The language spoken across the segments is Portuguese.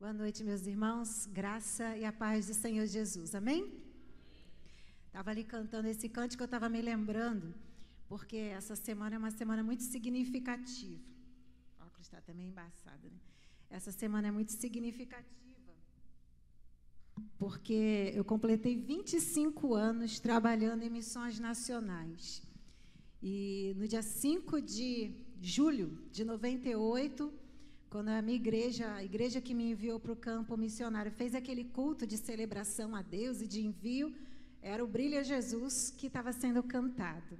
Boa noite, meus irmãos. Graça e a paz do Senhor Jesus. Amém? Estava ali cantando esse cântico, eu estava me lembrando, porque essa semana é uma semana muito significativa. O óculos está até meio embaçado, né? Essa semana é muito significativa, porque eu completei 25 anos trabalhando em missões nacionais. E no dia 5 de julho de 98, quando a minha igreja, a igreja que me enviou para o campo missionário, fez aquele culto de celebração a Deus e de envio, era o Brilha Jesus que estava sendo cantado.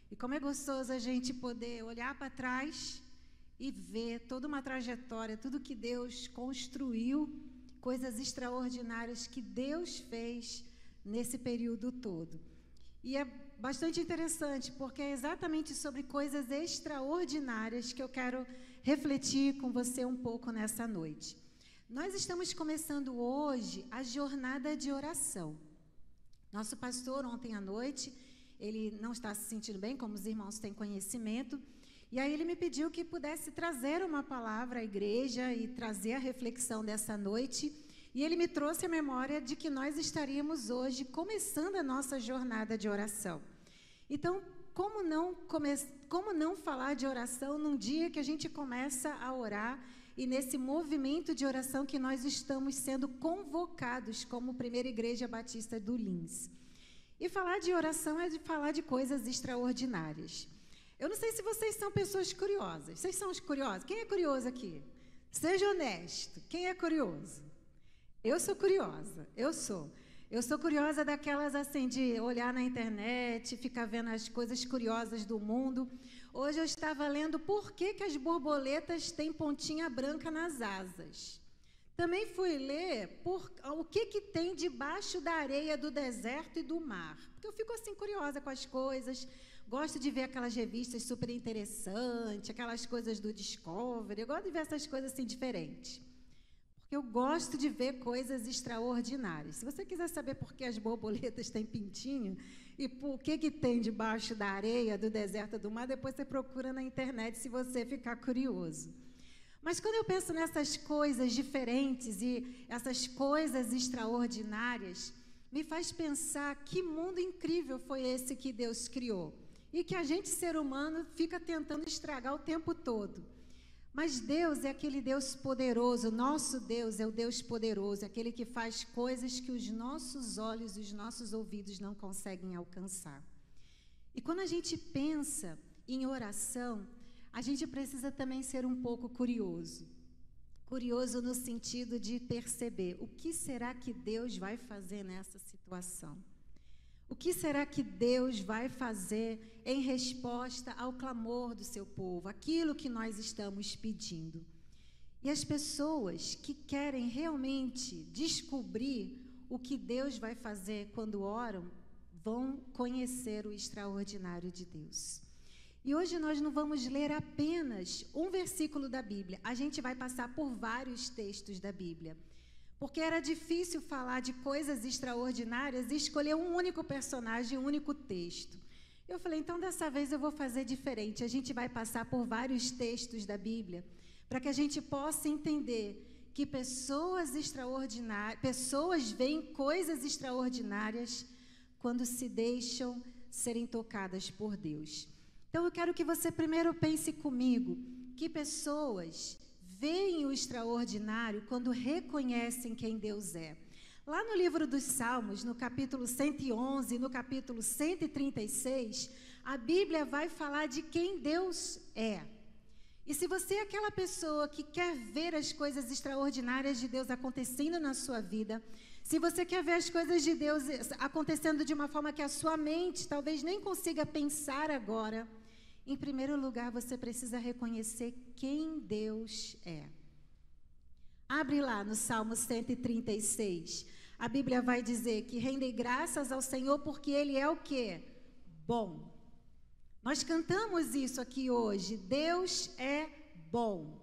E como é gostoso a gente poder olhar para trás e ver toda uma trajetória, tudo que Deus construiu, coisas extraordinárias que Deus fez nesse período todo. E é bastante interessante, porque é exatamente sobre coisas extraordinárias que eu quero refletir com você um pouco nessa noite. Nós estamos começando hoje a jornada de oração. Nosso pastor, ontem à noite, ele não está se sentindo bem, como os irmãos têm conhecimento, e aí ele me pediu que pudesse trazer uma palavra à igreja e trazer a reflexão dessa noite, e ele me trouxe a memória de que nós estaríamos hoje começando a nossa jornada de oração. Então, como não falar de oração num dia que a gente começa a orar e nesse movimento de oração que nós estamos sendo convocados como Primeira Igreja Batista do Lins. E falar de oração é de falar de coisas extraordinárias. Eu não sei se vocês são pessoas curiosas. Vocês são os curiosos? Quem é curioso aqui? Seja honesto. Quem é curioso? Eu sou curiosa. Eu sou curiosa daquelas assim, de olhar na internet, ficar vendo as coisas curiosas do mundo. Hoje eu estava lendo por que as borboletas têm pontinha branca nas asas. Também fui ler o que tem debaixo da areia do deserto e do mar. Porque eu fico assim curiosa com as coisas, gosto de ver aquelas revistas super interessantes, aquelas coisas do Discovery, eu gosto de ver essas coisas assim diferentes. Eu gosto de ver coisas extraordinárias. Se você quiser saber por que as borboletas têm pintinho e por que tem debaixo da areia, do deserto, do mar, depois você procura na internet se você ficar curioso. Mas quando eu penso nessas coisas diferentes e essas coisas extraordinárias, me faz pensar que mundo incrível foi esse que Deus criou e que a gente, ser humano, fica tentando estragar o tempo todo. Mas Deus é aquele Deus poderoso, nosso Deus é o Deus poderoso, aquele que faz coisas que os nossos olhos e os nossos ouvidos não conseguem alcançar. E quando a gente pensa em oração, a gente precisa também ser um pouco curioso. Curioso no sentido de perceber o que será que Deus vai fazer nessa situação. O que será que Deus vai fazer em resposta ao clamor do seu povo, aquilo que nós estamos pedindo? E as pessoas que querem realmente descobrir o que Deus vai fazer quando oram, vão conhecer o extraordinário de Deus. E hoje nós não vamos ler apenas um versículo da Bíblia, a gente vai passar por vários textos da Bíblia. Porque era difícil falar de coisas extraordinárias e escolher um único personagem, um único texto. Eu falei, então dessa vez eu vou fazer diferente. A gente vai passar por vários textos da Bíblia, para que a gente possa entender que pessoas veem coisas extraordinárias quando se deixam serem tocadas por Deus. Então eu quero que você primeiro pense comigo, que pessoas veem o extraordinário quando reconhecem quem Deus é. Lá no livro dos Salmos, no capítulo 111, no capítulo 136, a Bíblia vai falar de quem Deus é. E se você é aquela pessoa que quer ver as coisas extraordinárias de Deus acontecendo na sua vida, se você quer ver as coisas de Deus acontecendo de uma forma que a sua mente talvez nem consiga pensar agora, em primeiro lugar, você precisa reconhecer quem Deus é. Abre lá no Salmo 136. A Bíblia vai dizer que rendem graças ao Senhor porque Ele é o quê? Bom. Nós cantamos isso aqui hoje. Deus é bom.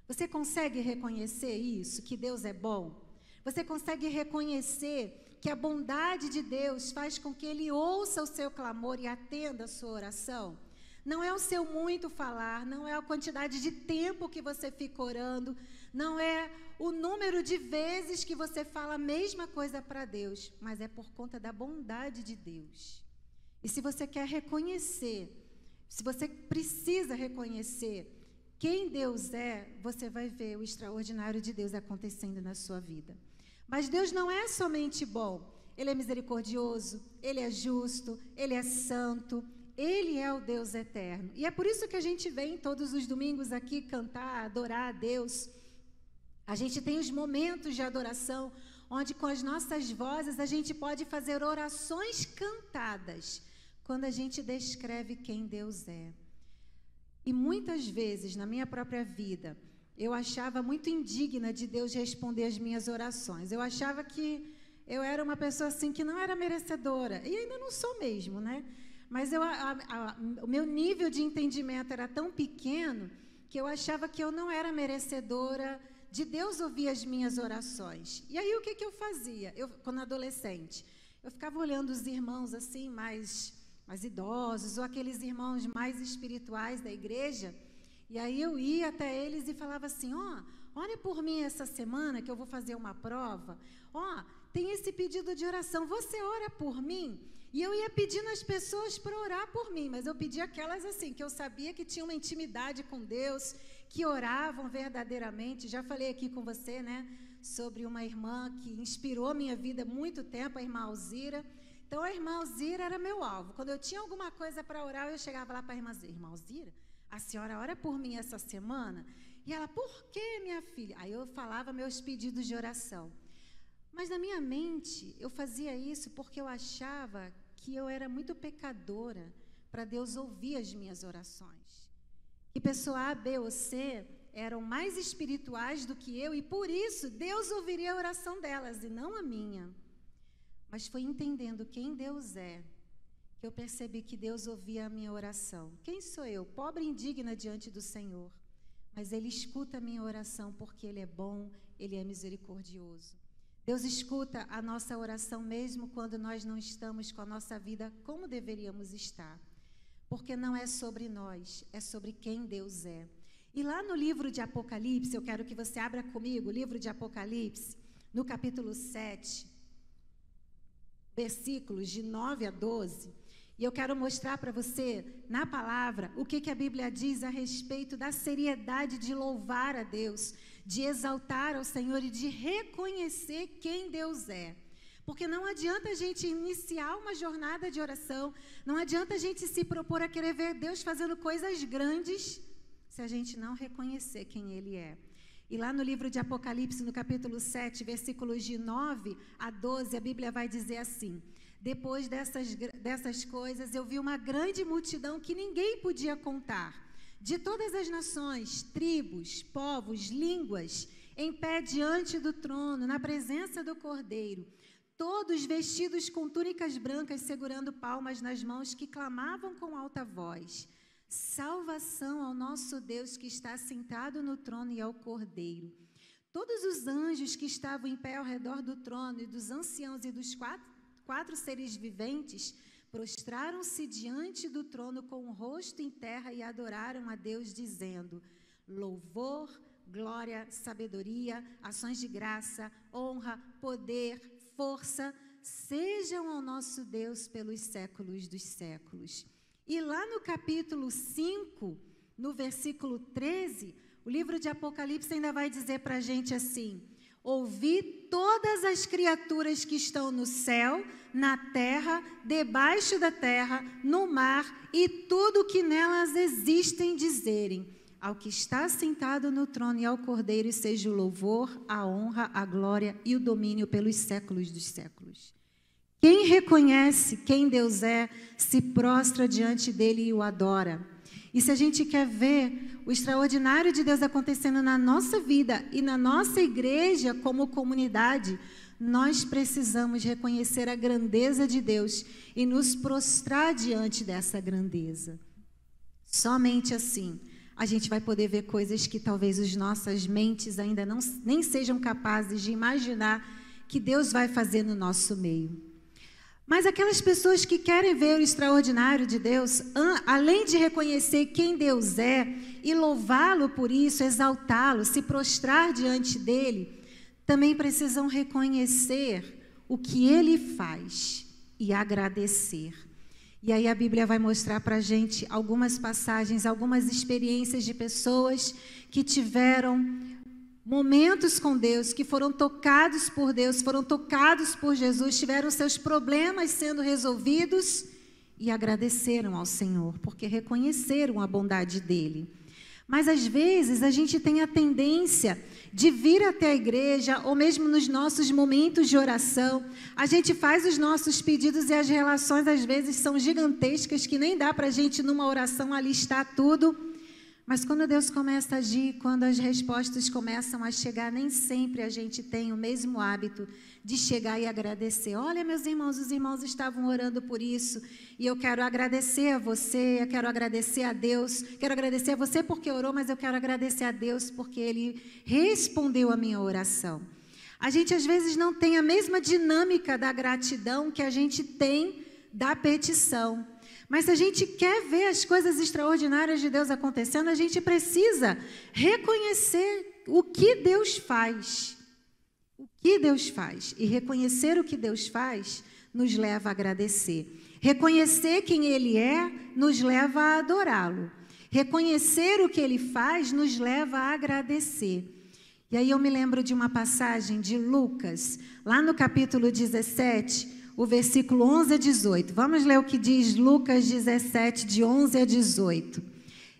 Você consegue reconhecer isso, que Deus é bom? Você consegue reconhecer que a bondade de Deus faz com que Ele ouça o seu clamor e atenda a sua oração? Não é o seu muito falar, não é a quantidade de tempo que você fica orando, não é o número de vezes que você fala a mesma coisa para Deus, mas é por conta da bondade de Deus. E se você quer reconhecer, se você precisa reconhecer quem Deus é, você vai ver o extraordinário de Deus acontecendo na sua vida. Mas Deus não é somente bom, Ele é misericordioso, Ele é justo, Ele é santo, Ele é o Deus eterno. E é por isso que a gente vem todos os domingos aqui cantar, adorar a Deus. A gente tem os momentos de adoração, onde com as nossas vozes a gente pode fazer orações cantadas, quando a gente descreve quem Deus é. E muitas vezes, na minha própria vida, eu achava muito indigna de Deus responder as minhas orações. Eu achava que eu era uma pessoa assim que não era merecedora. E ainda não sou mesmo, né? Mas o meu nível de entendimento era tão pequeno que eu achava que eu não era merecedora de Deus ouvir as minhas orações. E aí o que eu fazia? Quando adolescente, eu ficava olhando os irmãos assim, mais idosos, ou aqueles irmãos mais espirituais da igreja, e aí eu ia até eles e falava assim, olha por mim essa semana que eu vou fazer uma prova, tem esse pedido de oração, você ora por mim? E eu ia pedindo às pessoas para orar por mim, mas eu pedia aquelas assim, que eu sabia que tinham uma intimidade com Deus, que oravam verdadeiramente. Já falei aqui com você, né, sobre uma irmã que inspirou a minha vida há muito tempo, a irmã Alzira. Então, a irmã Alzira era meu alvo. Quando eu tinha alguma coisa para orar, eu chegava lá para a irmã Alzira, a senhora ora por mim essa semana? E ela, por quê, minha filha? Aí eu falava meus pedidos de oração. Mas na minha mente, eu fazia isso porque eu achava que eu era muito pecadora para Deus ouvir as minhas orações. Que pessoa A, B ou C eram mais espirituais do que eu e por isso Deus ouviria a oração delas e não a minha. Mas foi entendendo quem Deus é que eu percebi que Deus ouvia a minha oração. Quem sou eu? Pobre e indigna diante do Senhor. Mas Ele escuta a minha oração porque Ele é bom, Ele é misericordioso. Deus escuta a nossa oração mesmo quando nós não estamos com a nossa vida como deveríamos estar. Porque não é sobre nós, é sobre quem Deus é. E lá no livro de Apocalipse, eu quero que você abra comigo o livro de Apocalipse, no capítulo 7, versículos de 9 a 12. E eu quero mostrar para você, na palavra, o que a Bíblia diz a respeito da seriedade de louvar a Deus, de exaltar ao Senhor e de reconhecer quem Deus é. Porque não adianta a gente iniciar uma jornada de oração, não adianta a gente se propor a querer ver Deus fazendo coisas grandes, se a gente não reconhecer quem Ele é. E lá no livro de Apocalipse, no capítulo 7, versículos de 9 a 12, a Bíblia vai dizer assim: depois dessas coisas, eu vi uma grande multidão que ninguém podia contar, de todas as nações, tribos, povos, línguas, em pé diante do trono, na presença do Cordeiro, todos vestidos com túnicas brancas, segurando palmas nas mãos, que clamavam com alta voz: salvação ao nosso Deus que está sentado no trono e ao Cordeiro. Todos os anjos que estavam em pé ao redor do trono e dos anciãos e dos quatro seres viventes prostraram-se diante do trono com o rosto em terra e adoraram a Deus, dizendo: louvor, glória, sabedoria, ações de graça, honra, poder, força, sejam ao nosso Deus pelos séculos dos séculos. E lá no capítulo 5, no versículo 13, o livro de Apocalipse ainda vai dizer para a gente assim: ouvi todas as criaturas que estão no céu, na terra, debaixo da terra, no mar e tudo que nelas existem dizerem: ao que está sentado no trono e ao Cordeiro seja o louvor, a honra, a glória e o domínio pelos séculos dos séculos. Quem reconhece quem Deus é, se prostra diante dele e o adora. E se a gente quer ver o extraordinário de Deus acontecendo na nossa vida e na nossa igreja como comunidade, nós precisamos reconhecer a grandeza de Deus e nos prostrar diante dessa grandeza. Somente assim a gente vai poder ver coisas que talvez as nossas mentes ainda nem sejam capazes de imaginar que Deus vai fazer no nosso meio. Mas aquelas pessoas que querem ver o extraordinário de Deus, além de reconhecer quem Deus é e louvá-lo por isso, exaltá-lo, se prostrar diante dele, também precisam reconhecer o que ele faz e agradecer. E aí a Bíblia vai mostrar para a gente algumas passagens, algumas experiências de pessoas que tiveram momentos com Deus, que foram tocados por Deus, foram tocados por Jesus, tiveram seus problemas sendo resolvidos e agradeceram ao Senhor, porque reconheceram a bondade dele. Mas às vezes a gente tem a tendência de vir até a igreja, ou mesmo nos nossos momentos de oração, a gente faz os nossos pedidos e as relações às vezes são gigantescas, que nem dá para a gente numa oração alistar tudo. Mas quando Deus começa a agir, quando as respostas começam a chegar, nem sempre a gente tem o mesmo hábito de chegar e agradecer. Olha, meus irmãos, os irmãos estavam orando por isso, e eu quero agradecer a você, eu quero agradecer a Deus, quero agradecer a você porque orou, mas eu quero agradecer a Deus porque Ele respondeu a minha oração. A gente às vezes não tem a mesma dinâmica da gratidão que a gente tem da petição. Mas se a gente quer ver as coisas extraordinárias de Deus acontecendo, a gente precisa reconhecer o que Deus faz. O que Deus faz. E reconhecer o que Deus faz nos leva a agradecer. Reconhecer quem Ele é nos leva a adorá-lo. Reconhecer o que Ele faz nos leva a agradecer. E aí eu me lembro de uma passagem de Lucas, lá no capítulo 17, o versículo 11 a 18. Vamos ler o que diz Lucas 17, de 11 a 18.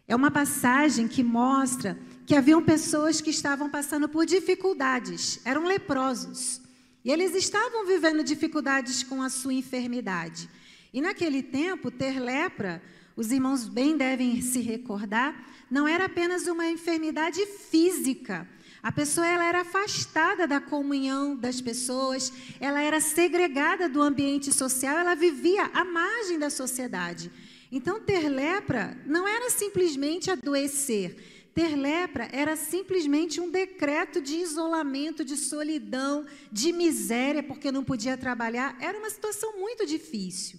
É uma passagem que mostra que haviam pessoas que estavam passando por dificuldades, eram leprosos. E eles estavam vivendo dificuldades com a sua enfermidade. E naquele tempo, ter lepra, os irmãos bem devem se recordar, não era apenas uma enfermidade física. A pessoa ela era afastada da comunhão das pessoas, ela era segregada do ambiente social, ela vivia à margem da sociedade. Então, ter lepra não era simplesmente adoecer. Ter lepra era simplesmente um decreto de isolamento, de solidão, de miséria, porque não podia trabalhar. Era uma situação muito difícil.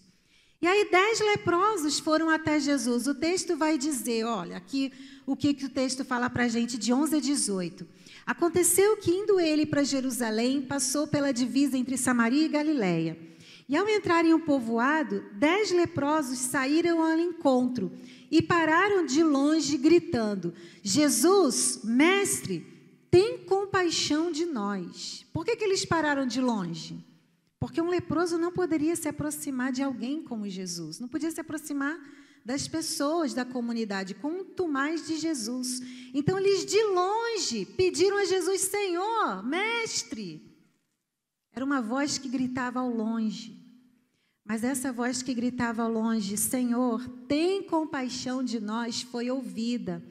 E aí 10 leprosos foram até Jesus. O texto vai dizer, olha, aqui o que o texto fala para a gente de 11 a 18. Aconteceu que, indo ele para Jerusalém, passou pela divisa entre Samaria e Galiléia. E ao entrar em um povoado, 10 leprosos saíram ao encontro e pararam de longe, gritando: Jesus, mestre, tem compaixão de nós. Por que eles pararam de longe? Porque um leproso não poderia se aproximar de alguém como Jesus, não podia se aproximar das pessoas da comunidade, quanto mais de Jesus. Então, eles de longe pediram a Jesus: Senhor, mestre. Era uma voz que gritava ao longe. Mas essa voz que gritava ao longe, Senhor, tem compaixão de nós, foi ouvida.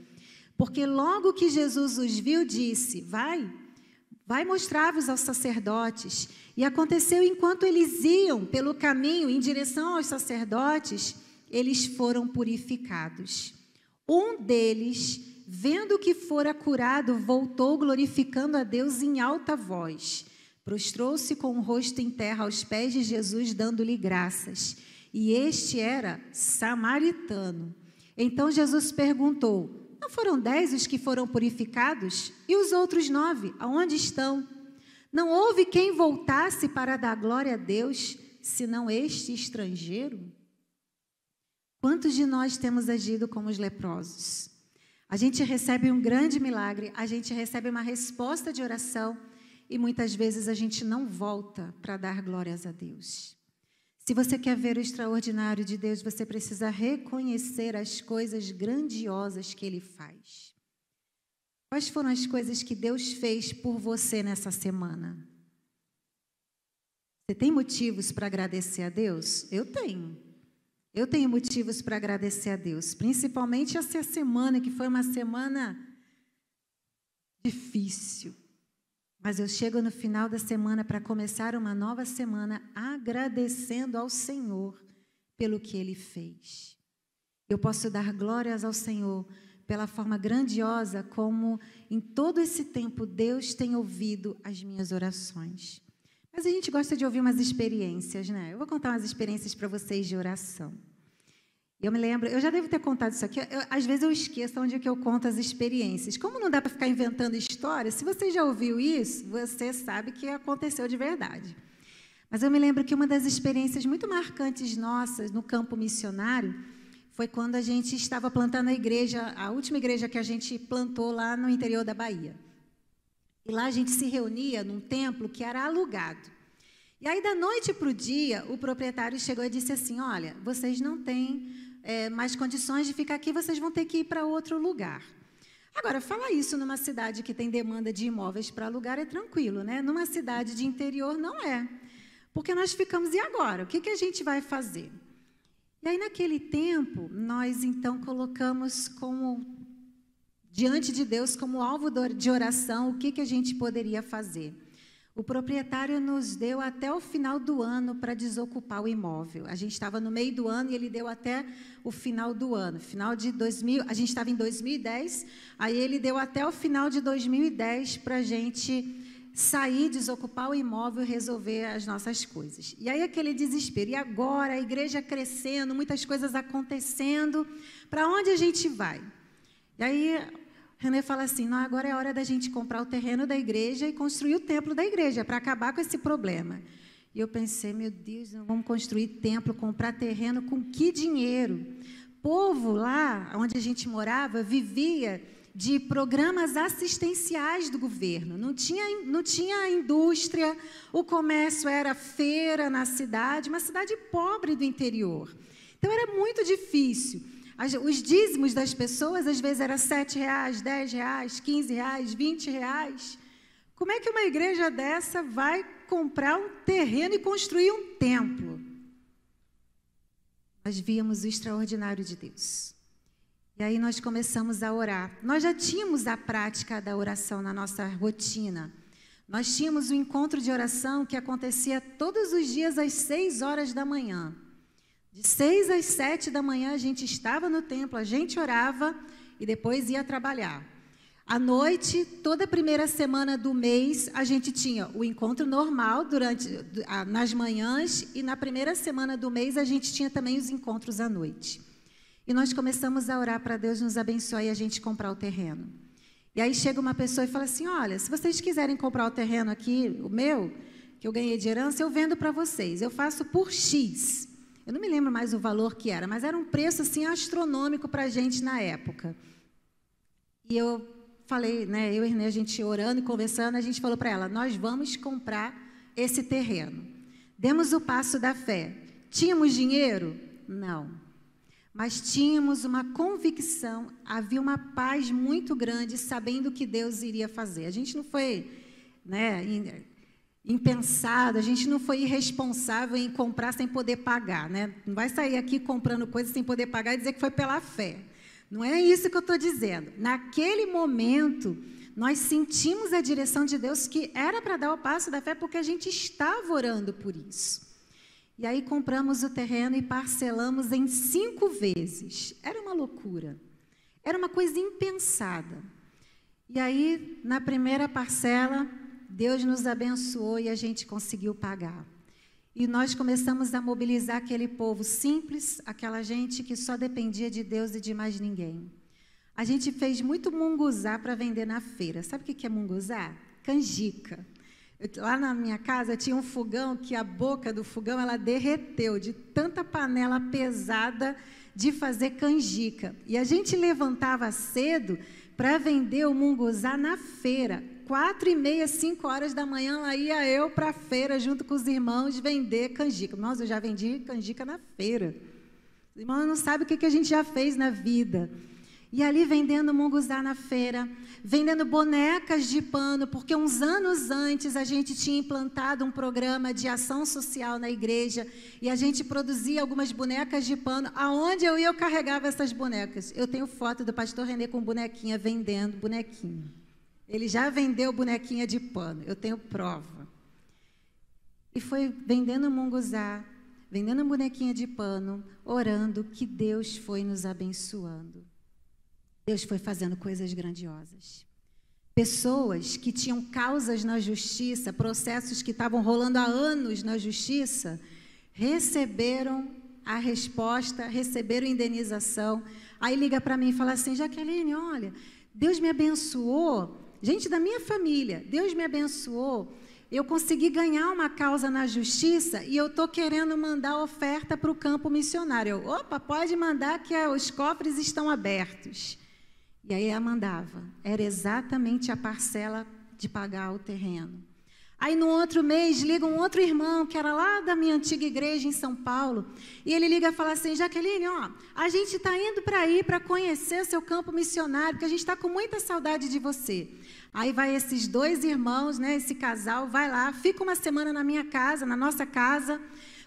Porque logo que Jesus os viu, disse: vai mostrar-vos aos sacerdotes. E aconteceu enquanto eles iam pelo caminho em direção aos sacerdotes, eles foram purificados. Um deles, vendo que fora curado, voltou glorificando a Deus em alta voz. Prostrou-se com o rosto em terra aos pés de Jesus, dando-lhe graças. E este era samaritano. Então Jesus perguntou: não foram 10 os que foram purificados? E os outros 9, aonde estão? Não houve quem voltasse para dar glória a Deus, senão este estrangeiro? Quantos de nós temos agido como os leprosos? A gente recebe um grande milagre, a gente recebe uma resposta de oração e muitas vezes a gente não volta para dar glórias a Deus. Se você quer ver o extraordinário de Deus, você precisa reconhecer as coisas grandiosas que Ele faz. Quais foram as coisas que Deus fez por você nessa semana? Você tem motivos para agradecer a Deus? Eu tenho. Eu tenho motivos para agradecer a Deus, principalmente essa semana, que foi uma semana difícil. Mas eu chego no final da semana para começar uma nova semana agradecendo ao Senhor pelo que Ele fez. Eu posso dar glórias ao Senhor pela forma grandiosa como em todo esse tempo Deus tem ouvido as minhas orações. Mas a gente gosta de ouvir umas experiências, né? Eu vou contar umas experiências para vocês de oração. Eu me lembro, eu já devo ter contado isso aqui, às vezes eu esqueço onde é que eu conto as experiências. Como não dá para ficar inventando história, se você já ouviu isso, você sabe que aconteceu de verdade. Mas eu me lembro que uma das experiências muito marcantes nossas no campo missionário foi quando a gente estava plantando a igreja, a última igreja que a gente plantou lá no interior da Bahia. E lá a gente se reunia num templo que era alugado. E aí, da noite para o dia, o proprietário chegou e disse assim, olha, vocês não têm mais condições de ficar aqui, vocês vão ter que ir para outro lugar. Agora, falar isso numa cidade que tem demanda de imóveis para alugar é tranquilo, né? Numa cidade de interior não é. Porque nós ficamos, e agora? O que a gente vai fazer? E aí, naquele tempo, nós então colocamos diante de Deus como alvo de oração o que a gente poderia fazer. O proprietário nos deu até o final do ano para desocupar o imóvel. A gente estava no meio do ano e ele deu até o final do ano. Final de 2000, a gente estava em 2010, aí ele deu até o final de 2010 para a gente sair, desocupar o imóvel e resolver as nossas coisas. E aí aquele desespero. E agora a igreja crescendo, muitas coisas acontecendo, para onde a gente vai? E aí René fala assim, não, agora é hora da gente comprar o terreno da igreja e construir o templo da igreja, para acabar com esse problema. E eu pensei, meu Deus, não vamos construir templo, comprar terreno, com que dinheiro? O povo lá, onde a gente morava, vivia de programas assistenciais do governo. Não tinha indústria, o comércio era feira na cidade, uma cidade pobre do interior. Então, era muito difícil. Os dízimos das pessoas, às vezes, eram R$7, R$10, R$15, R$20. Como é que uma igreja dessa vai comprar um terreno e construir um templo? Nós víamos o extraordinário de Deus. E aí nós começamos a orar. Nós já tínhamos a prática da oração na nossa rotina. Nós tínhamos um encontro de oração que acontecia todos os dias às 6 horas da manhã. De 6 às 7 da manhã a gente estava no templo, a gente orava e depois ia trabalhar. À noite, toda a primeira semana do mês, a gente tinha o encontro normal nas manhãs e na primeira semana do mês a gente tinha também os encontros à noite. E nós começamos a orar para Deus nos abençoar e a gente comprar o terreno. E aí chega uma pessoa e fala assim, olha, se vocês quiserem comprar o terreno aqui, o meu, que eu ganhei de herança, eu vendo para vocês, eu faço por X. Eu não me lembro mais o valor que era, mas era um preço assim astronômico para a gente na época. E eu falei, né, eu e René, a gente orando e conversando, a gente falou para ela, nós vamos comprar esse terreno. Demos o passo da fé. Tínhamos dinheiro? Não. Mas tínhamos uma convicção, havia uma paz muito grande, sabendo o que Deus iria fazer. A gente não foi, né, impensado, a gente não foi irresponsável em comprar sem poder pagar, né? Não vai sair aqui comprando coisas sem poder pagar e dizer que foi pela fé. Não é isso que eu estou dizendo. Naquele momento, nós sentimos a direção de Deus que era para dar o passo da fé, porque a gente estava orando por isso. E aí compramos o terreno e parcelamos em 5 vezes. Era uma loucura. Era uma coisa impensada. E aí, na primeira parcela, Deus nos abençoou e a gente conseguiu pagar. E nós começamos a mobilizar aquele povo simples, aquela gente que só dependia de Deus e de mais ninguém. A gente fez muito munguzá para vender na feira. Sabe o que é munguzá? Canjica. Lá na minha casa tinha um fogão que a boca do fogão ela derreteu de tanta panela pesada de fazer canjica. E a gente levantava cedo para vender o munguzá na feira. 4h30, 5 horas da manhã, lá ia eu para a feira junto com os irmãos vender canjica. Nossa, eu já vendi canjica na feira. Os irmãos não sabem o que a gente já fez na vida. E ali vendendo munguzá na feira, vendendo bonecas de pano, porque uns anos antes a gente tinha implantado um programa de ação social na igreja e a gente produzia algumas bonecas de pano. Aonde eu ia, eu carregava essas bonecas. Eu tenho foto do pastor René com bonequinha, vendendo bonequinha. Ele já vendeu bonequinha de pano, eu tenho prova. E foi vendendo munguzá, vendendo bonequinha de pano, orando, que Deus foi nos abençoando. Deus foi fazendo coisas grandiosas. Pessoas que tinham causas na justiça, processos que estavam rolando há anos na justiça, receberam a resposta, receberam indenização. Aí liga para mim e fala assim: Jaqueline, olha, Deus me abençoou, gente da minha família, Deus me abençoou, eu consegui ganhar uma causa na justiça e eu estou querendo mandar oferta para o campo missionário. Eu, opa, pode mandar que os cofres estão abertos. E aí ela mandava, era exatamente a parcela de pagar o terreno. Aí no outro mês liga um outro irmão, que era lá da minha antiga igreja em São Paulo, e ele liga e fala assim: Jaqueline, ó, a gente está indo para aí para conhecer seu campo missionário, porque a gente está com muita saudade de você. Aí vai esses dois irmãos, né, esse casal, vai lá, fica uma semana na minha casa, na nossa casa,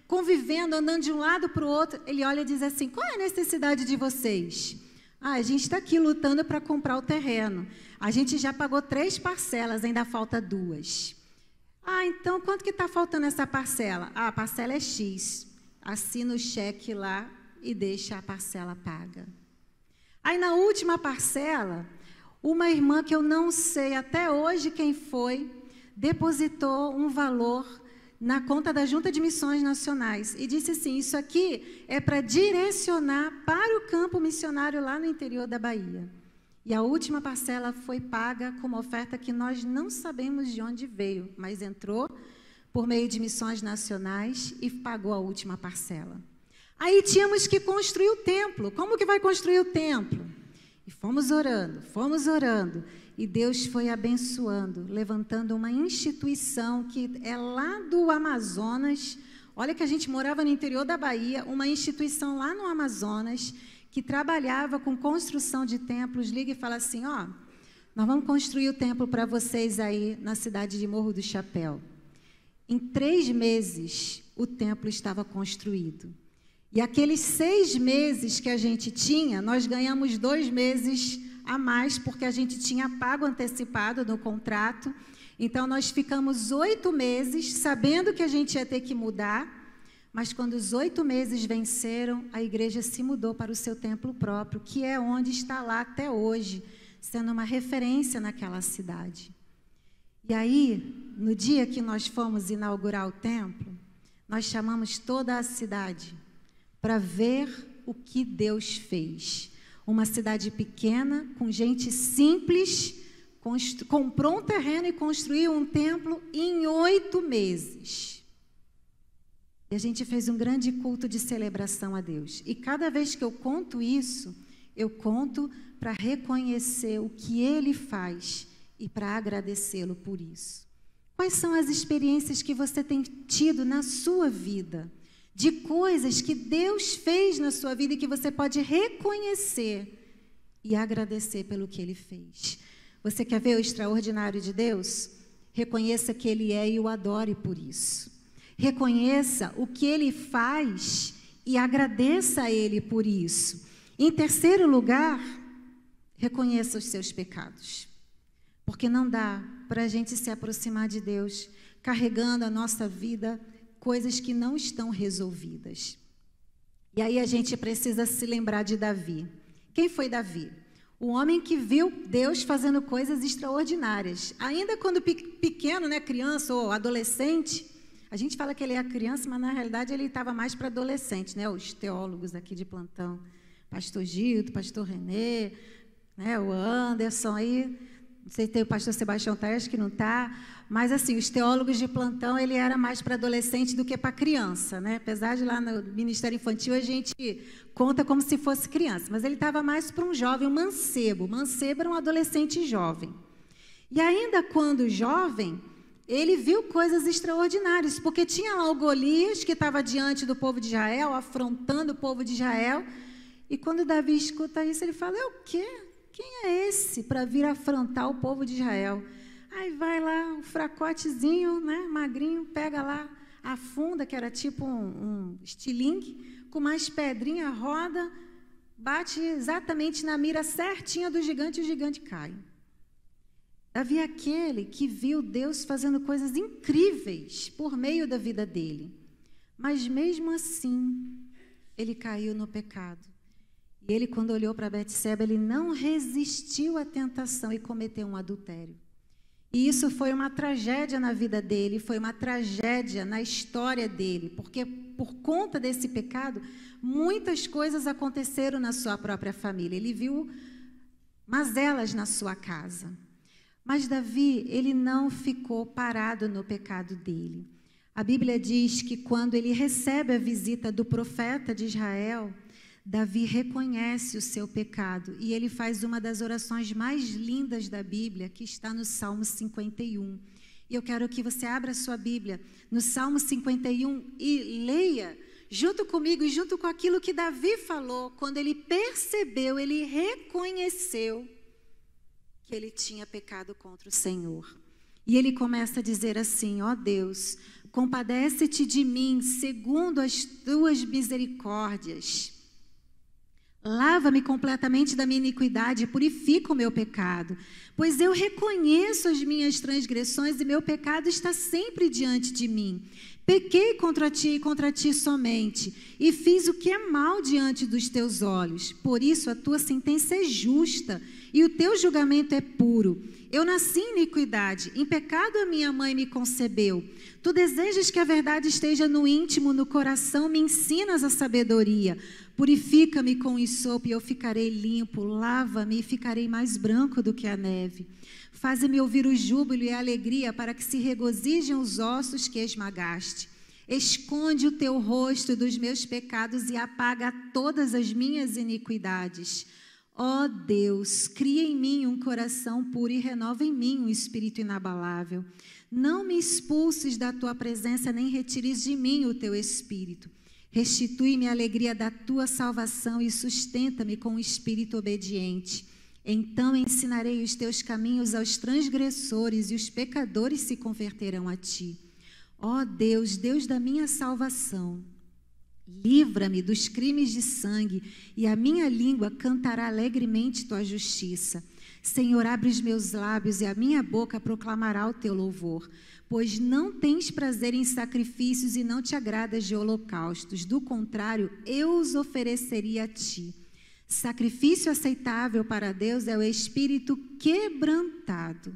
convivendo, andando de um lado para o outro. Ele olha e diz assim: qual é a necessidade de vocês? A gente está aqui lutando para comprar o terreno. A gente já pagou 3 parcelas, ainda falta 2. Então quanto que está faltando essa parcela? A parcela é X. Assina o cheque lá e deixa a parcela paga. Aí na última parcela, uma irmã que eu não sei até hoje quem foi, depositou um valor na conta da Junta de Missões Nacionais e disse assim: isso aqui é para direcionar para o campo missionário lá no interior da Bahia. E a última parcela foi paga com uma oferta que nós não sabemos de onde veio, mas entrou por meio de missões nacionais e pagou a última parcela. Aí tínhamos que construir o templo. Como que vai construir o templo? E fomos orando, e Deus foi abençoando, levantando uma instituição que é lá do Amazonas. Olha que a gente morava no interior da Bahia, uma instituição lá no Amazonas, que trabalhava com construção de templos. Liga e fala assim: ó, nós vamos construir o templo para vocês aí na cidade de Morro do Chapéu. Em 3 meses, o templo estava construído. E aqueles 6 meses que a gente tinha, nós ganhamos 2 meses a mais, porque a gente tinha pago antecipado no contrato. Então, nós ficamos 8 meses, sabendo que a gente ia ter que mudar, mas quando os 8 meses venceram, a igreja se mudou para o seu templo próprio, que é onde está lá até hoje, sendo uma referência naquela cidade. E aí, no dia que nós fomos inaugurar o templo, nós chamamos toda a cidade para ver o que Deus fez. Uma cidade pequena, com gente simples, comprou um terreno e construiu um templo em 8 meses. E a gente fez um grande culto de celebração a Deus. E cada vez que eu conto isso, eu conto para reconhecer o que Ele faz e para agradecê-lo por isso. Quais são as experiências que você tem tido na sua vida? De coisas que Deus fez na sua vida e que você pode reconhecer e agradecer pelo que Ele fez. Você quer ver o extraordinário de Deus? Reconheça que Ele é e o adore por isso. Reconheça o que Ele faz e agradeça a Ele por isso. Em terceiro lugar, reconheça os seus pecados. Porque não dá para a gente se aproximar de Deus carregando a nossa vida coisas que não estão resolvidas. E aí a gente precisa se lembrar de Davi. Quem foi Davi? O homem que viu Deus fazendo coisas extraordinárias. Ainda quando pequeno, né, criança ou adolescente, a gente fala que ele é criança, mas na realidade ele estava mais para adolescente, né? Os teólogos aqui de plantão, pastor Gildo, pastor Renê, né, o Anderson aí, não sei se tem o pastor Sebastião Taes que não está, mas assim, os teólogos de plantão, ele era mais para adolescente do que para criança, né? Apesar de lá no Ministério Infantil a gente conta como se fosse criança, mas ele estava mais para um jovem, um mancebo. Mancebo era um adolescente jovem. E ainda quando jovem, ele viu coisas extraordinárias, porque tinha lá o Golias, que estava diante do povo de Israel, afrontando o povo de Israel, e quando Davi escuta isso, ele fala: é o quê? Quem é esse para vir afrontar o povo de Israel? Aí vai lá, um fracotezinho, né, magrinho, pega lá a funda, que era tipo um estilingue, com mais pedrinha, roda, bate exatamente na mira certinha do gigante e o gigante cai. Davi é aquele que viu Deus fazendo coisas incríveis por meio da vida dele. Mas mesmo assim, ele caiu no pecado. E ele, quando olhou para Betseba, ele não resistiu à tentação e cometeu um adultério. E isso foi uma tragédia na vida dele, foi uma tragédia na história dele, porque por conta desse pecado, muitas coisas aconteceram na sua própria família. Ele viu mazelas na sua casa. Mas Davi, ele não ficou parado no pecado dele. A Bíblia diz que quando ele recebe a visita do profeta de Israel, Davi reconhece o seu pecado e ele faz uma das orações mais lindas da Bíblia, que está no Salmo 51. E eu quero que você abra a sua Bíblia no Salmo 51 e leia junto comigo e junto com aquilo que Davi falou, quando ele percebeu, ele reconheceu que ele tinha pecado contra o Senhor. E ele começa a dizer assim: ó Deus, compadece-te de mim segundo as tuas misericórdias. Lava-me completamente da minha iniquidade e purifica o meu pecado, pois eu reconheço as minhas transgressões e meu pecado está sempre diante de mim. Pequei contra ti e contra ti somente, e fiz o que é mal diante dos teus olhos. Por isso a tua sentença é justa e o teu julgamento é puro. Eu nasci em iniquidade, em pecado a minha mãe me concebeu. Tu desejas que a verdade esteja no íntimo, no coração, me ensinas a sabedoria. Purifica-me com hisopo e eu ficarei limpo, lava-me e ficarei mais branco do que a neve. Faze-me ouvir o júbilo e a alegria para que se regozijem os ossos que esmagaste. Esconde o teu rosto dos meus pecados e apaga todas as minhas iniquidades. Ó Deus, cria em mim um coração puro e renova em mim um espírito inabalável. Não me expulses da tua presença, nem retires de mim o teu espírito. Restitui-me a alegria da tua salvação e sustenta-me com um espírito obediente. Então ensinarei os teus caminhos aos transgressores e os pecadores se converterão a ti. Ó Deus, Deus da minha salvação, livra-me dos crimes de sangue e a minha língua cantará alegremente tua justiça. Senhor, abre os meus lábios e a minha boca proclamará o teu louvor. Pois não tens prazer em sacrifícios e não te agradas de holocaustos. Do contrário, eu os ofereceria a ti. Sacrifício aceitável para Deus é o espírito quebrantado.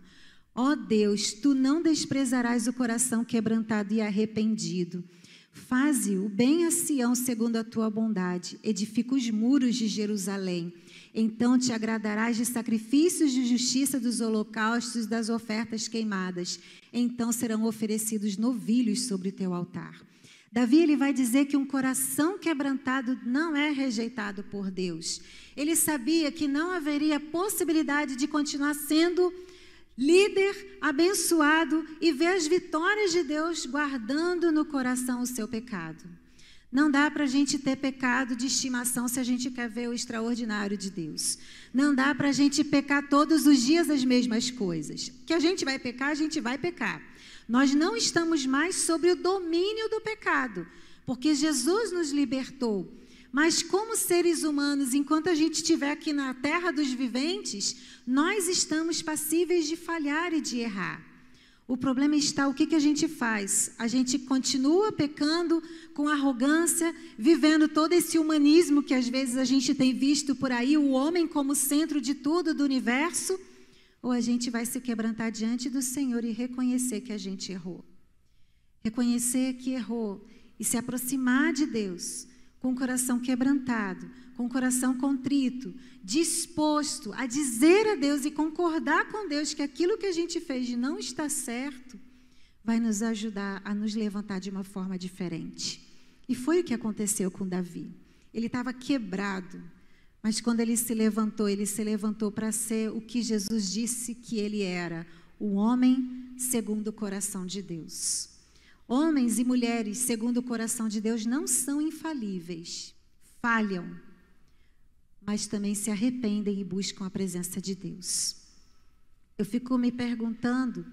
Ó Deus, tu não desprezarás o coração quebrantado e arrependido. Faze o bem a Sião segundo a tua bondade. Edifica os muros de Jerusalém. Então te agradarás de sacrifícios de justiça, dos holocaustos e das ofertas queimadas. Então serão oferecidos novilhos sobre o teu altar. Davi, ele vai dizer que um coração quebrantado não é rejeitado por Deus. Ele sabia que não haveria possibilidade de continuar sendo líder, abençoado e ver as vitórias de Deus guardando no coração o seu pecado. Não dá para a gente ter pecado de estimação se a gente quer ver o extraordinário de Deus. Não dá para a gente pecar todos os dias as mesmas coisas. Que a gente vai pecar, a gente vai pecar. Nós não estamos mais sob o domínio do pecado, porque Jesus nos libertou. Mas como seres humanos, enquanto a gente estiver aqui na terra dos viventes, nós estamos passíveis de falhar e de errar. O problema está, o que a gente faz? A gente continua pecando com arrogância, vivendo todo esse humanismo que às vezes a gente tem visto por aí, o homem como centro de tudo do universo, ou a gente vai se quebrantar diante do Senhor e reconhecer que a gente errou. Reconhecer que errou e se aproximar de Deus com o coração quebrantado, com o coração contrito, disposto a dizer a Deus e concordar com Deus que aquilo que a gente fez não está certo, vai nos ajudar a nos levantar de uma forma diferente. E foi o que aconteceu com Davi. Ele estava quebrado, mas quando ele se levantou para ser o que Jesus disse que ele era, o homem segundo o coração de Deus. Homens e mulheres segundo o coração de Deus não são infalíveis, falham, mas também se arrependem e buscam a presença de Deus. Eu fico me perguntando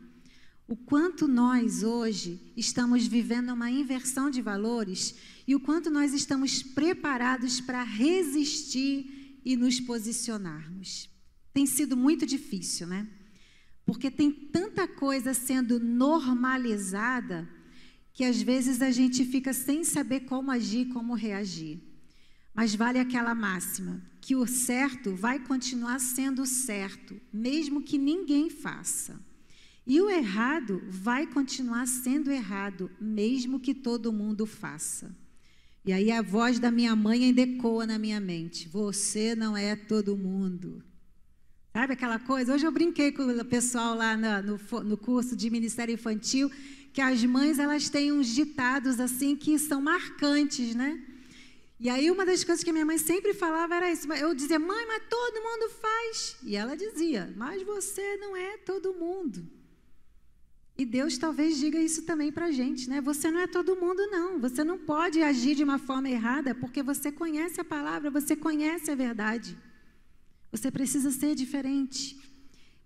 o quanto nós hoje estamos vivendo uma inversão de valores e o quanto nós estamos preparados para resistir e nos posicionarmos. Tem sido muito difícil, né? Porque tem tanta coisa sendo normalizada que às vezes a gente fica sem saber como agir, como reagir. Mas vale aquela máxima, que o certo vai continuar sendo certo, mesmo que ninguém faça. E o errado vai continuar sendo errado, mesmo que todo mundo faça. E aí a voz da minha mãe ainda ecoa na minha mente. Você não é todo mundo. Sabe aquela coisa? Hoje eu brinquei com o pessoal lá no curso de Ministério Infantil, que as mães elas têm uns ditados assim que são marcantes, né? E aí uma das coisas que a minha mãe sempre falava era isso. Eu dizia, mãe, mas todo mundo faz. E ela dizia, mas você não é todo mundo. E Deus talvez diga isso também para a gente, né? Você não é todo mundo, não. Você não pode agir de uma forma errada porque você conhece a palavra, você conhece a verdade. Você precisa ser diferente.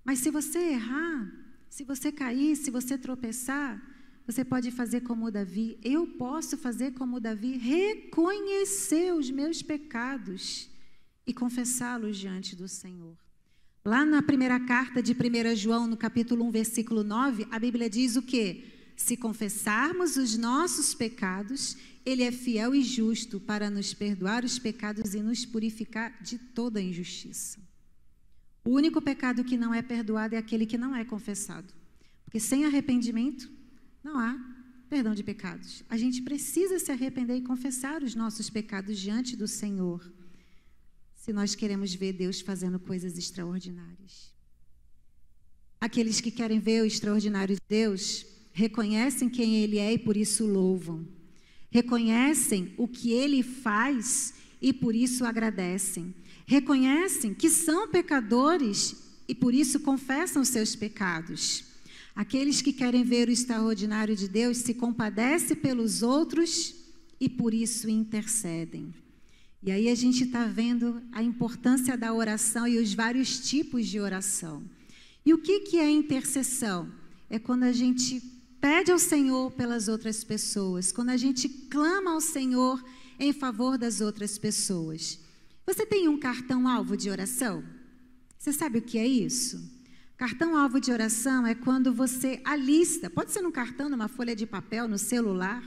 Mas se você errar, se você cair, se você tropeçar, você pode fazer como Davi. Eu posso fazer como Davi, reconhecer os meus pecados e confessá-los diante do Senhor. Lá na primeira carta de 1 João, no capítulo 1, versículo 9, a Bíblia diz o quê? Se confessarmos os nossos pecados, Ele é fiel e justo para nos perdoar os pecados e nos purificar de toda injustiça. O único pecado que não é perdoado é aquele que não é confessado. Porque sem arrependimento, não há perdão de pecados. A gente precisa se arrepender e confessar os nossos pecados diante do Senhor, se nós queremos ver Deus fazendo coisas extraordinárias. Aqueles que querem ver o extraordinário de Deus, reconhecem quem Ele é e por isso louvam. Reconhecem o que Ele faz e por isso agradecem. Reconhecem que são pecadores e por isso confessam seus pecados. Aqueles que querem ver o extraordinário de Deus se compadecem pelos outros e por isso intercedem. E aí a gente está vendo a importância da oração e os vários tipos de oração. E o que é intercessão? É quando a gente pede ao Senhor pelas outras pessoas, quando a gente clama ao Senhor em favor das outras pessoas. Você tem um cartão-alvo de oração? Você sabe o que é isso? Cartão-alvo de oração é quando você alista, pode ser num cartão, numa folha de papel, no celular,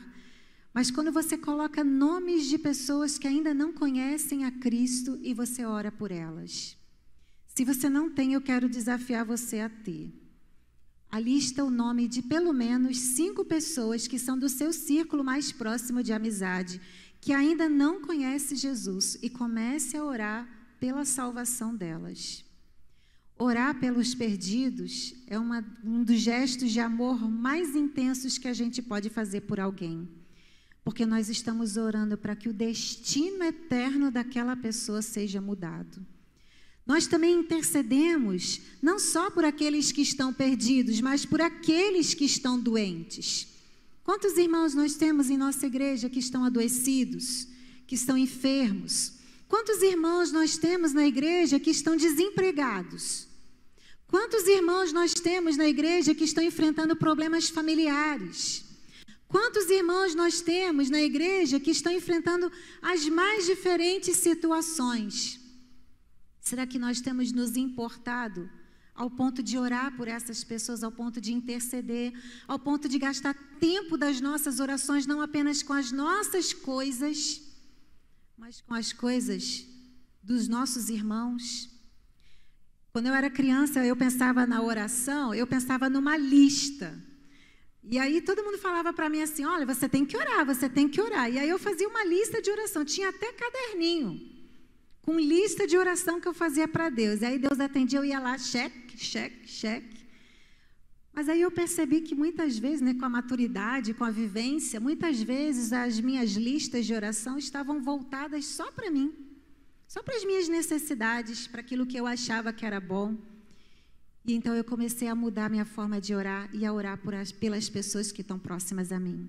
mas quando você coloca nomes de pessoas que ainda não conhecem a Cristo e você ora por elas. Se você não tem, eu quero desafiar você a ter. Alista o nome de pelo menos 5 pessoas que são do seu círculo mais próximo de amizade, que ainda não conhecem Jesus, e comece a orar pela salvação delas. Orar pelos perdidos é um dos gestos de amor mais intensos que a gente pode fazer por alguém. Porque nós estamos orando para que o destino eterno daquela pessoa seja mudado. Nós também intercedemos, não só por aqueles que estão perdidos, mas por aqueles que estão doentes. Quantos irmãos nós temos em nossa igreja que estão adoecidos, que estão enfermos? Quantos irmãos nós temos na igreja que estão desempregados? Quantos irmãos nós temos na igreja que estão enfrentando problemas familiares? Quantos irmãos nós temos na igreja que estão enfrentando as mais diferentes situações? Será que nós temos nos importado ao ponto de orar por essas pessoas, ao ponto de interceder, ao ponto de gastar tempo das nossas orações, não apenas com as nossas coisas, mas com as coisas dos nossos irmãos? Quando eu era criança, eu pensava na oração, eu pensava numa lista. E aí todo mundo falava para mim assim, olha, você tem que orar, você tem que orar. E aí eu fazia uma lista de oração, tinha até caderninho, com lista de oração que eu fazia para Deus. E aí Deus atendia, eu ia lá, cheque, cheque, cheque. Mas aí eu percebi que muitas vezes, né, com a maturidade, com a vivência, muitas vezes as minhas listas de oração estavam voltadas só para mim, só para as minhas necessidades, para aquilo que eu achava que era bom. E então eu comecei a mudar a minha forma de orar e a orar pelas pessoas que estão próximas a mim.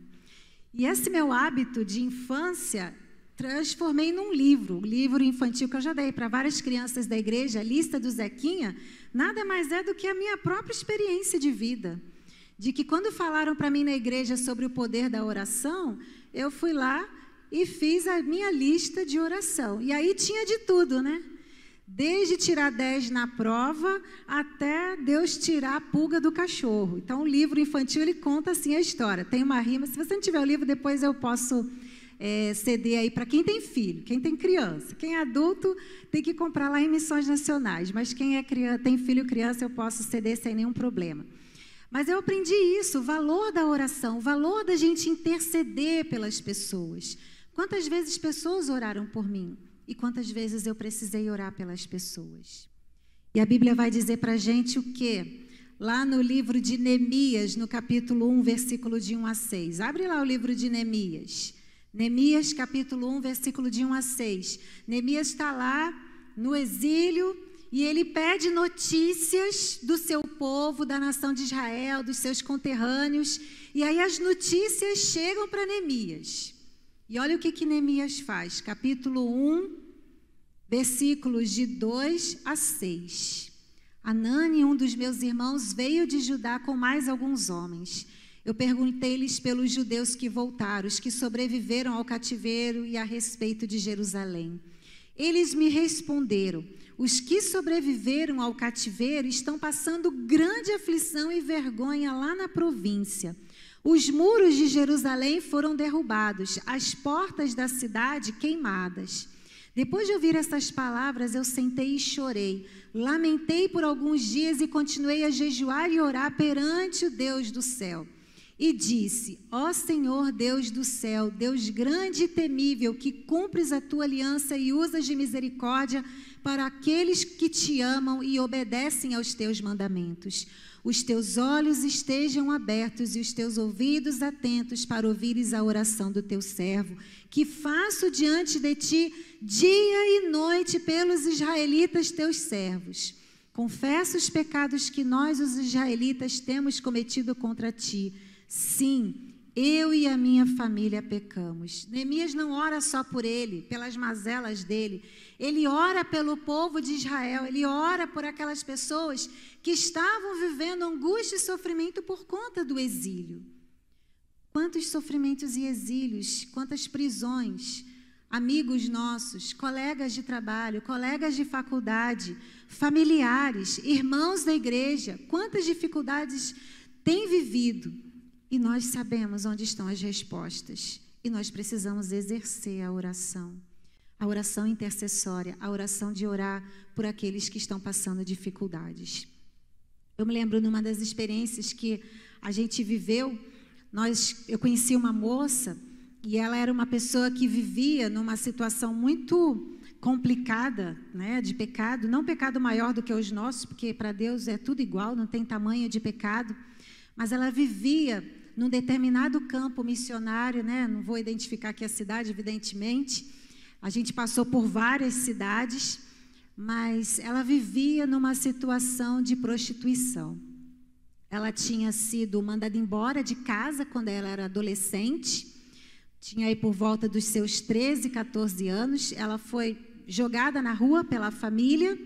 E esse meu hábito de infância transformei num livro, um livro infantil que eu já dei para várias crianças da igreja, a lista do Zequinha, nada mais é do que a minha própria experiência de vida. De que quando falaram para mim na igreja sobre o poder da oração, eu fui lá e fiz a minha lista de oração. E aí tinha de tudo, né? Desde tirar 10 na prova até Deus tirar a pulga do cachorro. Então, o livro infantil, ele conta assim a história. Tem uma rima. Se você não tiver o livro, depois eu posso CD aí para quem tem filho, quem tem criança. Quem é adulto tem que comprar lá em Missões Nacionais, mas quem tem filho criança eu posso ceder sem nenhum problema. Mas eu aprendi isso, o valor da oração, o valor da gente interceder pelas pessoas. Quantas vezes pessoas oraram por mim e quantas vezes eu precisei orar pelas pessoas. E a Bíblia vai dizer para a gente o quê? Lá no livro de Neemias, no capítulo 1, versículo de 1 a 6. Abre lá o livro de Neemias. Neemias, capítulo 1, versículo de 1 a 6. Neemias está lá no exílio e ele pede notícias do seu povo, da nação de Israel, dos seus conterrâneos. E aí as notícias chegam para Neemias. E olha o que Neemias faz. Capítulo 1, versículos de 2 a 6. Anani, um dos meus irmãos, veio de Judá com mais alguns homens. Eu perguntei-lhes pelos judeus que voltaram, os que sobreviveram ao cativeiro e a respeito de Jerusalém. Eles me responderam: os que sobreviveram ao cativeiro estão passando grande aflição e vergonha lá na província. Os muros de Jerusalém foram derrubados, as portas da cidade queimadas. Depois de ouvir essas palavras, eu sentei e chorei. Lamentei por alguns dias e continuei a jejuar e orar perante o Deus do céu. E disse: ó Senhor Deus do céu, Deus grande e temível, que cumpres a tua aliança e usas de misericórdia para aqueles que te amam e obedecem aos teus mandamentos. Os teus olhos estejam abertos e os teus ouvidos atentos para ouvires a oração do teu servo, que faço diante de ti dia e noite pelos israelitas teus servos. Confesso os pecados que nós, os israelitas, temos cometido contra ti. Sim, eu e a minha família pecamos. Neemias não ora só por ele, pelas mazelas dele. Ele ora pelo povo de Israel, ele ora por aquelas pessoas que estavam vivendo angústia e sofrimento por conta do exílio. Quantos sofrimentos e exílios, quantas prisões, amigos nossos, colegas de trabalho, colegas de faculdade, familiares, irmãos da igreja, quantas dificuldades têm vivido. E nós sabemos onde estão as respostas. E nós precisamos exercer a oração intercessória, a oração de orar por aqueles que estão passando dificuldades. Eu me lembro numa das experiências que a gente viveu, eu conheci uma moça e ela era uma pessoa que vivia numa situação muito complicada, né, de pecado, não pecado maior do que os nossos, porque para Deus é tudo igual, não tem tamanho de pecado, mas ela vivia num determinado campo missionário, né, não vou identificar aqui a cidade, evidentemente, a gente passou por várias cidades, mas ela vivia numa situação de prostituição. Ela tinha sido mandada embora de casa quando ela era adolescente, tinha aí por volta dos seus 13, 14 anos, ela foi jogada na rua pela família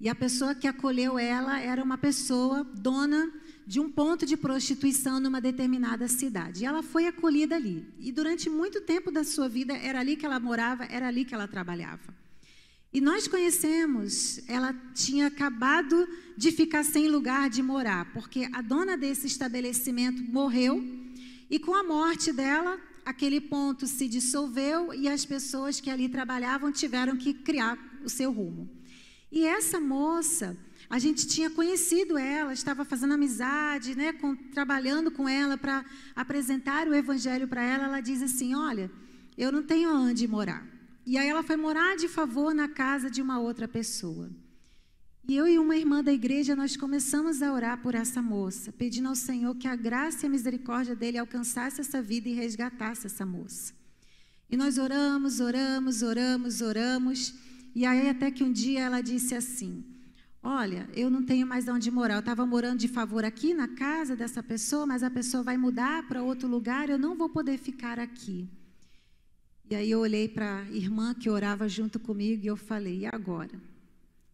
e a pessoa que acolheu ela era uma pessoa dona de um ponto de prostituição numa determinada cidade. E ela foi acolhida ali. E durante muito tempo da sua vida, era ali que ela morava, era ali que ela trabalhava. E nós conhecemos, ela tinha acabado de ficar sem lugar de morar, porque a dona desse estabelecimento morreu, e com a morte dela, aquele ponto se dissolveu e as pessoas que ali trabalhavam tiveram que criar o seu rumo. E essa moça, a gente tinha conhecido ela, estava fazendo amizade, né, trabalhando com ela para apresentar o evangelho para ela. Ela diz assim: olha, eu não tenho onde morar. E aí ela foi morar de favor na casa de uma outra pessoa. E eu e uma irmã da igreja, nós começamos a orar por essa moça, pedindo ao Senhor que a graça e a misericórdia dele alcançasse essa vida e resgatasse essa moça. E nós oramos, e aí até que um dia ela disse assim: olha, eu não tenho mais onde morar, eu estava morando de favor aqui na casa dessa pessoa, mas a pessoa vai mudar para outro lugar, eu não vou poder ficar aqui. E aí eu olhei para a irmã que orava junto comigo e eu falei: e agora?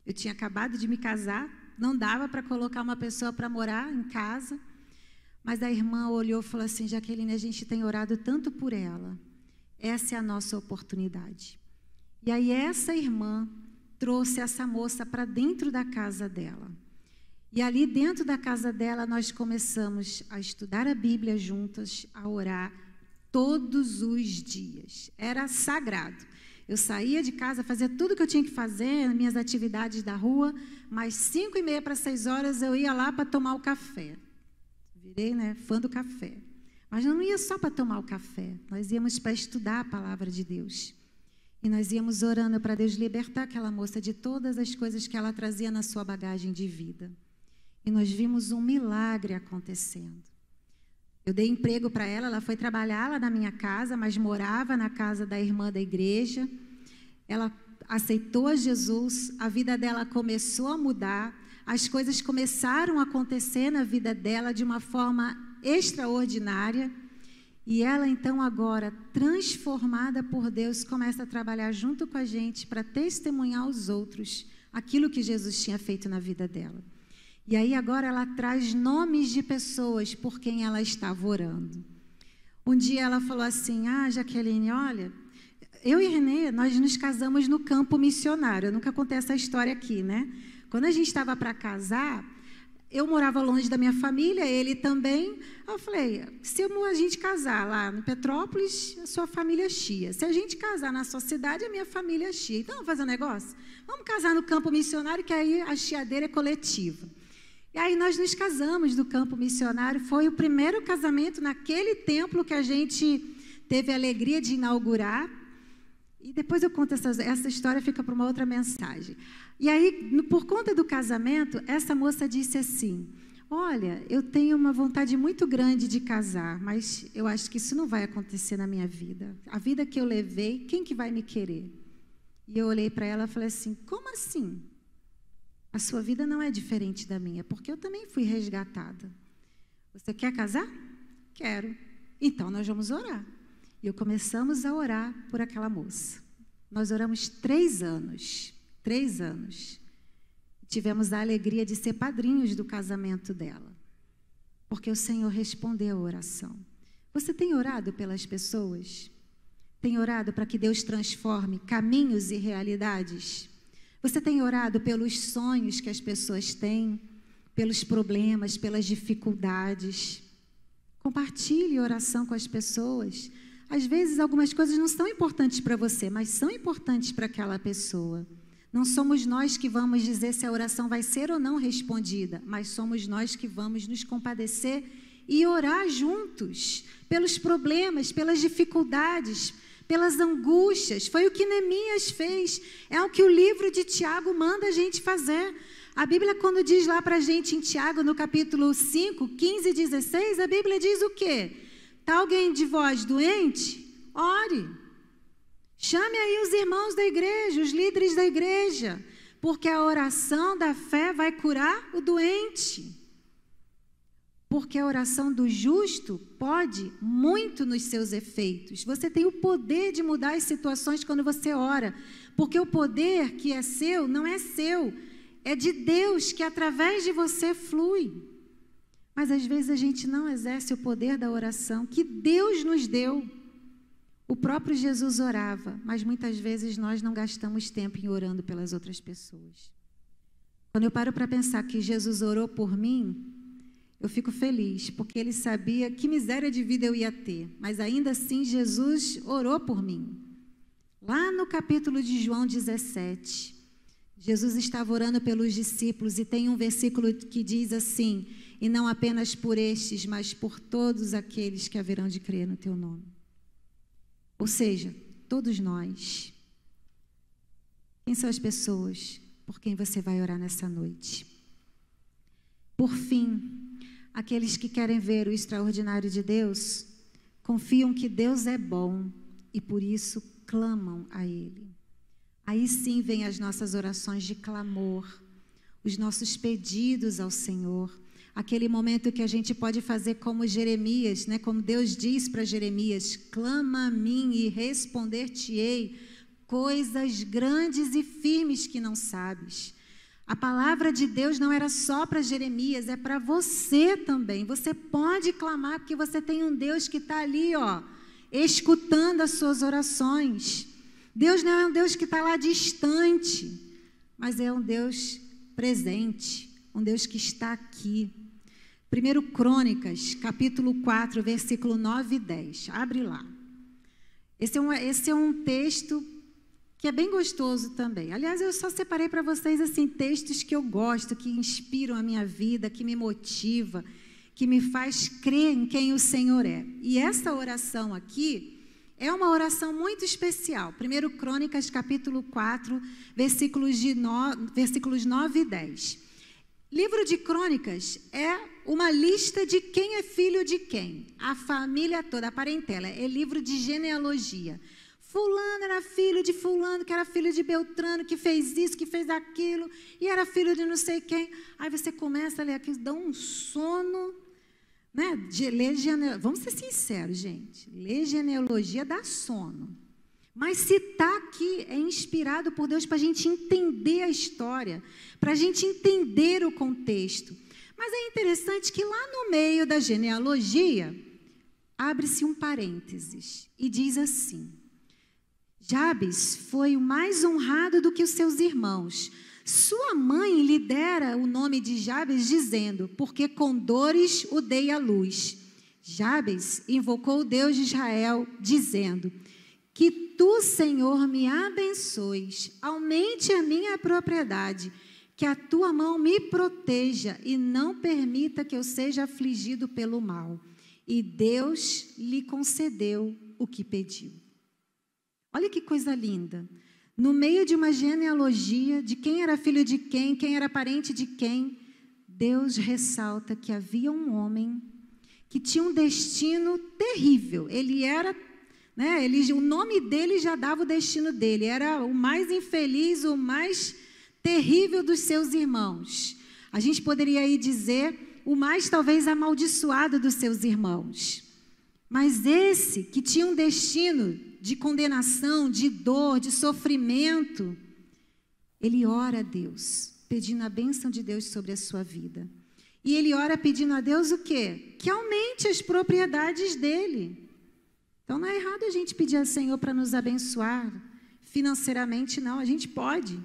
Eu tinha acabado de me casar, não dava para colocar uma pessoa para morar em casa, mas a irmã olhou e falou assim: Jaqueline, a gente tem orado tanto por ela, essa é a nossa oportunidade. E aí essa irmã trouxe essa moça para dentro da casa dela. E ali dentro da casa dela nós começamos a estudar a Bíblia juntas, a orar, todos os dias. Era sagrado. Eu saía de casa, fazia tudo que eu tinha que fazer, minhas atividades da rua, mas 5h30 para 6h eu ia lá para tomar o café. Virei, fã do café. Mas eu não ia só para tomar o café, nós íamos para estudar a palavra de Deus. E nós íamos orando para Deus libertar aquela moça de todas as coisas que ela trazia na sua bagagem de vida. E nós vimos um milagre acontecendo. Eu dei emprego para ela, ela foi trabalhar lá na minha casa, mas morava na casa da irmã da igreja. Ela aceitou a Jesus, a vida dela começou a mudar, as coisas começaram a acontecer na vida dela de uma forma extraordinária. E ela, então, agora, transformada por Deus, começa a trabalhar junto com a gente para testemunhar aos outros aquilo que Jesus tinha feito na vida dela. E aí, agora, ela traz nomes de pessoas por quem ela estava orando. Um dia ela falou assim, Jaqueline, olha, eu e Renê, nós nos casamos no campo missionário. Eu nunca contei essa história aqui, né? Quando a gente estava para casar, eu morava longe da minha família, ele também. Eu falei, se a gente casar lá no Petrópolis, a sua família é chia. Se a gente casar na sua cidade, a minha família é chia. Então, vamos fazer um negócio? Vamos casar no campo missionário, que aí a chiadeira é coletiva. E aí nós nos casamos no campo missionário. Foi o primeiro casamento naquele templo que a gente teve a alegria de inaugurar. E depois eu conto essa história, fica para uma outra mensagem. E aí, por conta do casamento, essa moça disse assim, olha, eu tenho uma vontade muito grande de casar, mas eu acho que isso não vai acontecer na minha vida. A vida que eu levei, quem que vai me querer? E eu olhei para ela e falei assim, como assim? A sua vida não é diferente da minha, porque eu também fui resgatada. Você quer casar? Quero. Então, nós vamos orar. E começamos a orar por aquela moça. Nós oramos 3 anos. 3 anos. Tivemos a alegria de ser padrinhos do casamento dela. Porque o Senhor respondeu a oração. Você tem orado pelas pessoas? Tem orado para que Deus transforme caminhos e realidades? Você tem orado pelos sonhos que as pessoas têm? Pelos problemas, pelas dificuldades? Compartilhe oração com as pessoas. Às vezes, algumas coisas não são importantes para você, mas são importantes para aquela pessoa. Não somos nós que vamos dizer se a oração vai ser ou não respondida, mas somos nós que vamos nos compadecer e orar juntos pelos problemas, pelas dificuldades, pelas angústias. Foi o que Neemias fez. É o que o livro de Tiago manda a gente fazer. A Bíblia, quando diz lá para a gente em Tiago, no capítulo 5, 15 e 16, a Bíblia diz o quê? Está alguém de vós doente? Ore. Chame aí os irmãos da igreja, os líderes da igreja, porque a oração da fé vai curar o doente. Porque a oração do justo pode muito nos seus efeitos. Você tem o poder de mudar as situações quando você ora, porque o poder que é seu não é seu, é de Deus, que através de você flui. Mas às vezes a gente não exerce o poder da oração que Deus nos deu. O próprio Jesus orava, mas muitas vezes nós não gastamos tempo em orando pelas outras pessoas. Quando eu paro para pensar que Jesus orou por mim, eu fico feliz, porque ele sabia que miséria de vida eu ia ter, mas ainda assim Jesus orou por mim. Lá no capítulo de João 17, Jesus estava orando pelos discípulos e tem um versículo que diz assim, e não apenas por estes, mas por todos aqueles que haverão de crer no teu nome. Ou seja, todos nós. Quem são as pessoas por quem você vai orar nessa noite? Por fim, aqueles que querem ver o extraordinário de Deus, confiam que Deus é bom e por isso clamam a Ele. Aí sim vem as nossas orações de clamor, os nossos pedidos ao Senhor. Aquele momento que a gente pode fazer como Jeremias, né? Como Deus diz para Jeremias, clama a mim e responder-te-ei coisas grandes e firmes que não sabes. A palavra de Deus não era só para Jeremias, é para você também. Você pode clamar porque você tem um Deus que está ali, ó, escutando as suas orações. Deus não é um Deus que está lá distante, mas é um Deus presente, um Deus que está aqui. 1 Crônicas, capítulo 4, versículo 9 e 10. Abre lá. Esse é um texto que é bem gostoso também. Aliás, eu só separei para vocês assim, textos que eu gosto, que inspiram a minha vida, que me motiva, que me faz crer em quem o Senhor é. E essa oração aqui é uma oração muito especial. 1 Crônicas, capítulo 4, versículos 9 e 10. Livro de Crônicas é uma lista de quem é filho de quem. A família toda, a parentela. É livro de genealogia. Fulano era filho de fulano, que era filho de Beltrano, que fez isso, que fez aquilo, e era filho de não sei quem. Aí você começa a ler aquilo, dá um sono, né? Vamos ser sinceros, gente. Ler genealogia dá sono. Mas se está aqui, é inspirado por Deus para a gente entender a história, para a gente entender o contexto. Mas é interessante que lá no meio da genealogia, abre-se um parênteses e diz assim: Jabes foi o mais honrado do que os seus irmãos. Sua mãe lhe dera o nome de Jabes, dizendo, porque com dores o dei à luz. Jabes invocou o Deus de Israel, dizendo, que tu, Senhor, me abençoes, aumente a minha propriedade, que a tua mão me proteja e não permita que eu seja afligido pelo mal. E Deus lhe concedeu o que pediu. Olha que coisa linda. No meio de uma genealogia de quem era filho de quem era parente de quem, Deus ressalta que havia um homem que tinha um destino terrível. Ele era, né, o nome dele já dava o destino dele. Era o mais infeliz, o mais terrível dos seus irmãos. A gente poderia aí dizer o mais talvez amaldiçoado dos seus irmãos. Mas esse que tinha um destino de condenação, de dor, de sofrimento, ele ora a Deus, pedindo a bênção de Deus sobre a sua vida. E ele ora pedindo a Deus o quê? Que aumente as propriedades dele. Então não é errado a gente pedir ao Senhor para nos abençoar financeiramente, não, a gente pode.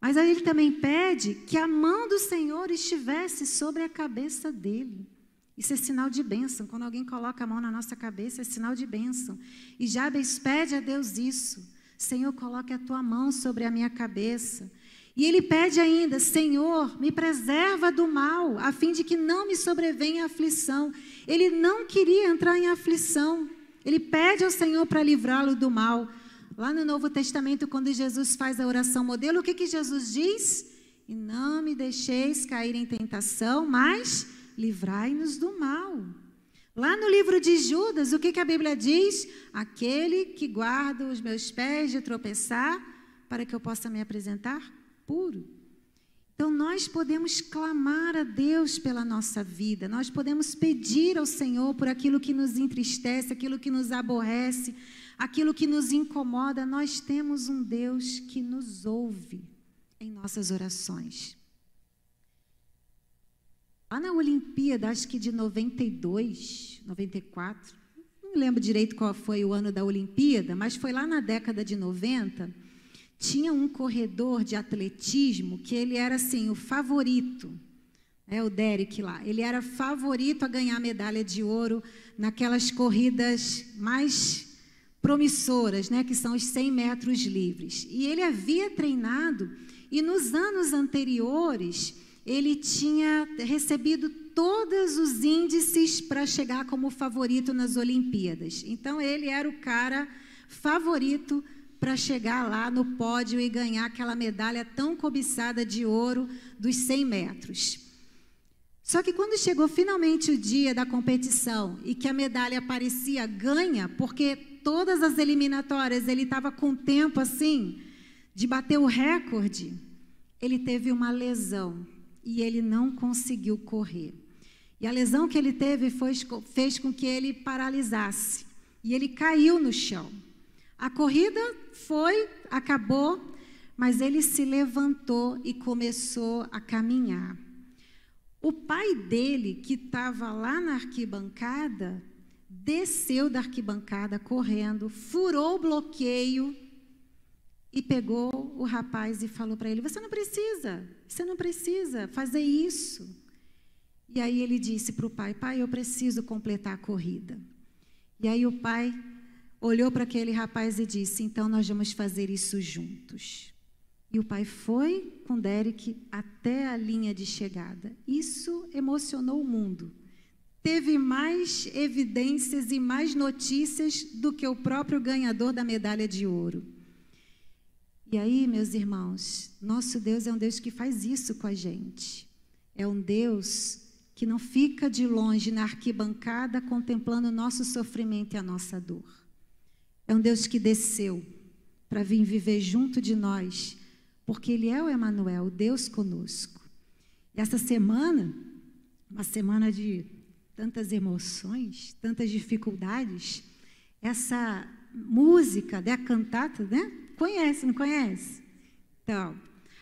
Mas aí ele também pede que a mão do Senhor estivesse sobre a cabeça dele. Isso é sinal de bênção. Quando alguém coloca a mão na nossa cabeça, é sinal de bênção. E Jabes pede a Deus isso. Senhor, coloque a tua mão sobre a minha cabeça. E ele pede ainda, Senhor, me preserva do mal, a fim de que não me sobrevenha aflição. Ele não queria entrar em aflição. Ele pede ao Senhor para livrá-lo do mal. Lá no Novo Testamento, quando Jesus faz a oração modelo, o que Jesus diz? E não me deixeis cair em tentação, mas livrai-nos do mal. Lá no livro de Judas, o que a Bíblia diz? Aquele que guarda os meus pés de tropeçar, para que eu possa me apresentar puro. Então, nós podemos clamar a Deus pela nossa vida, nós podemos pedir ao Senhor por aquilo que nos entristece, aquilo que nos aborrece, aquilo que nos incomoda. Nós temos um Deus que nos ouve em nossas orações. Lá na Olimpíada, acho que de 92, 94, não me lembro direito qual foi o ano da Olimpíada, mas foi lá na década de 90, tinha um corredor de atletismo que ele era assim, o favorito, o Derek lá, ele era favorito a ganhar medalha de ouro naquelas corridas mais promissoras, né, que são os 100 metros livres. E ele havia treinado, e nos anos anteriores ele tinha recebido todos os índices para chegar como favorito nas Olimpíadas. Então, ele era o cara favorito para chegar lá no pódio e ganhar aquela medalha tão cobiçada de ouro dos 100 metros. Só que quando chegou finalmente o dia da competição e que a medalha parecia ganha, porque todas as eliminatórias ele estava com tempo assim de bater o recorde, ele teve uma lesão. E ele não conseguiu correr. E a lesão que ele teve fez com que ele paralisasse. E ele caiu no chão. A corrida acabou, mas ele se levantou e começou a caminhar. O pai dele, que estava lá na arquibancada, desceu da arquibancada correndo, furou o bloqueio e pegou o rapaz e falou para ele, você não precisa fazer isso. E aí ele disse para o pai: pai, eu preciso completar a corrida. E aí o pai olhou para aquele rapaz e disse: então nós vamos fazer isso juntos. E o pai foi com Derek até a linha de chegada. Isso emocionou o mundo. Teve mais evidências e mais notícias do que o próprio ganhador da medalha de ouro. E aí, meus irmãos, nosso Deus é um Deus que faz isso com a gente. É um Deus que não fica de longe na arquibancada contemplando o nosso sofrimento e a nossa dor. É um Deus que desceu para vir viver junto de nós, porque Ele é o Emanuel, o Deus conosco. E essa semana, uma semana de tantas emoções, tantas dificuldades, essa música da cantata, né? Conhece, não conhece? Então,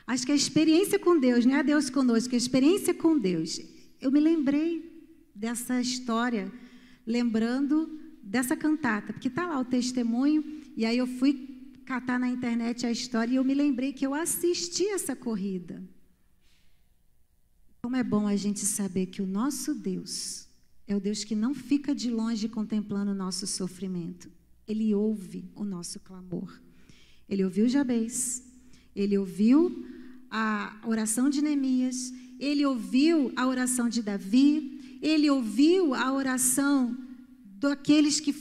acho que a experiência com Deus, não é Deus conosco, a experiência com Deus. Eu me lembrei dessa história, lembrando dessa cantata, porque está lá o testemunho, e aí eu fui catar na internet a história e eu me lembrei que eu assisti essa corrida. Como é bom a gente saber que o nosso Deus é o Deus que não fica de longe contemplando o nosso sofrimento. Ele ouve o nosso clamor. Ele ouviu Jabez, ele ouviu a oração de Neemias, ele ouviu a oração de Davi, ele ouviu a oração daqueles que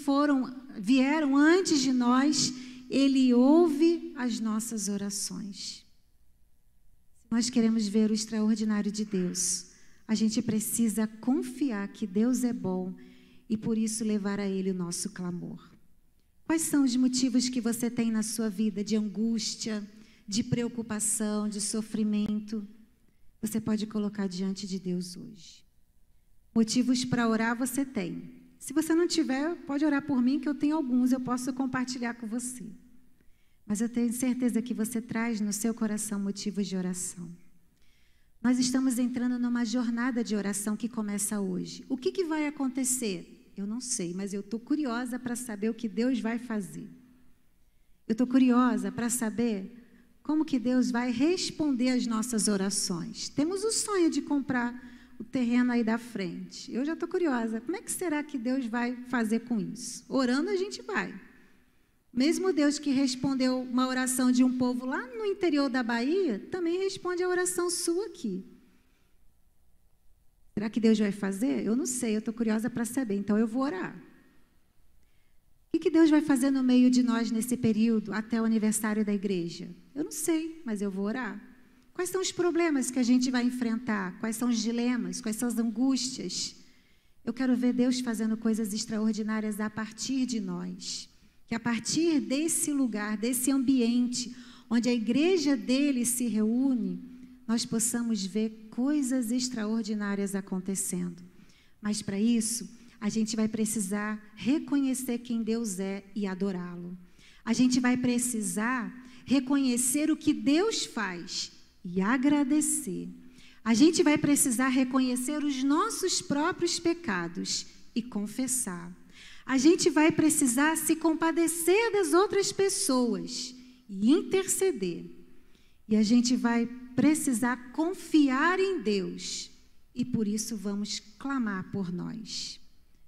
vieram antes de nós. Ele ouve as nossas orações. Se nós queremos ver o extraordinário de Deus, a gente precisa confiar que Deus é bom e por isso levar a Ele o nosso clamor. Quais são os motivos que você tem na sua vida de angústia, de preocupação, de sofrimento? Você pode colocar diante de Deus hoje. Motivos para orar você tem. Se você não tiver, pode orar por mim, que eu tenho alguns, eu posso compartilhar com você. Mas eu tenho certeza que você traz no seu coração motivos de oração. Nós estamos entrando numa jornada de oração que começa hoje. O que vai acontecer? Eu não sei, mas eu estou curiosa para saber o que Deus vai fazer. Eu estou curiosa para saber como que Deus vai responder às nossas orações. Temos o sonho de comprar o terreno aí da frente. Eu já estou curiosa. Como é que será que Deus vai fazer com isso? Orando a gente vai. Mesmo Deus que respondeu uma oração de um povo lá no interior da Bahia, também responde a oração sua aqui. Será que Deus vai fazer? Eu não sei, eu estou curiosa para saber, então eu vou orar. O que Deus vai fazer no meio de nós nesse período, até o aniversário da igreja? Eu não sei, mas eu vou orar. Quais são os problemas que a gente vai enfrentar? Quais são os dilemas? Quais são as angústias? Eu quero ver Deus fazendo coisas extraordinárias a partir de nós. Que a partir desse lugar, desse ambiente, onde a igreja dele se reúne, nós possamos ver coisas extraordinárias acontecendo. Mas para isso, a gente vai precisar reconhecer quem Deus é e adorá-lo. A gente vai precisar reconhecer o que Deus faz e agradecer. A gente vai precisar reconhecer os nossos próprios pecados e confessar. A gente vai precisar se compadecer das outras pessoas e interceder. E a gente vai precisar confiar em Deus. E por isso vamos clamar por nós.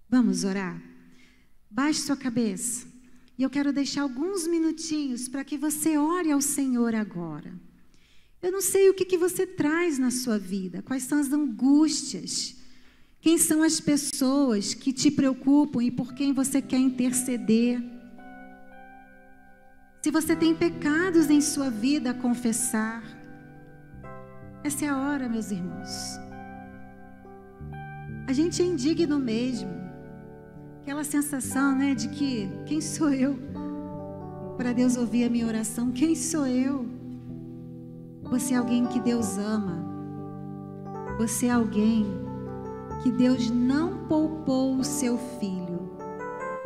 Vamos orar? Baixe sua cabeça. E eu quero deixar alguns minutinhos para que você ore ao Senhor agora. Eu não sei o que você traz na sua vida, quais são as angústias, quem são as pessoas que te preocupam e por quem você quer interceder. Se você tem pecados em sua vida a confessar, essa é a hora, meus irmãos. A gente é indigno mesmo, aquela sensação, né, de que quem sou eu para Deus ouvir a minha oração? Quem sou eu? Você é alguém que Deus ama. Você é alguém que Deus não poupou o seu filho.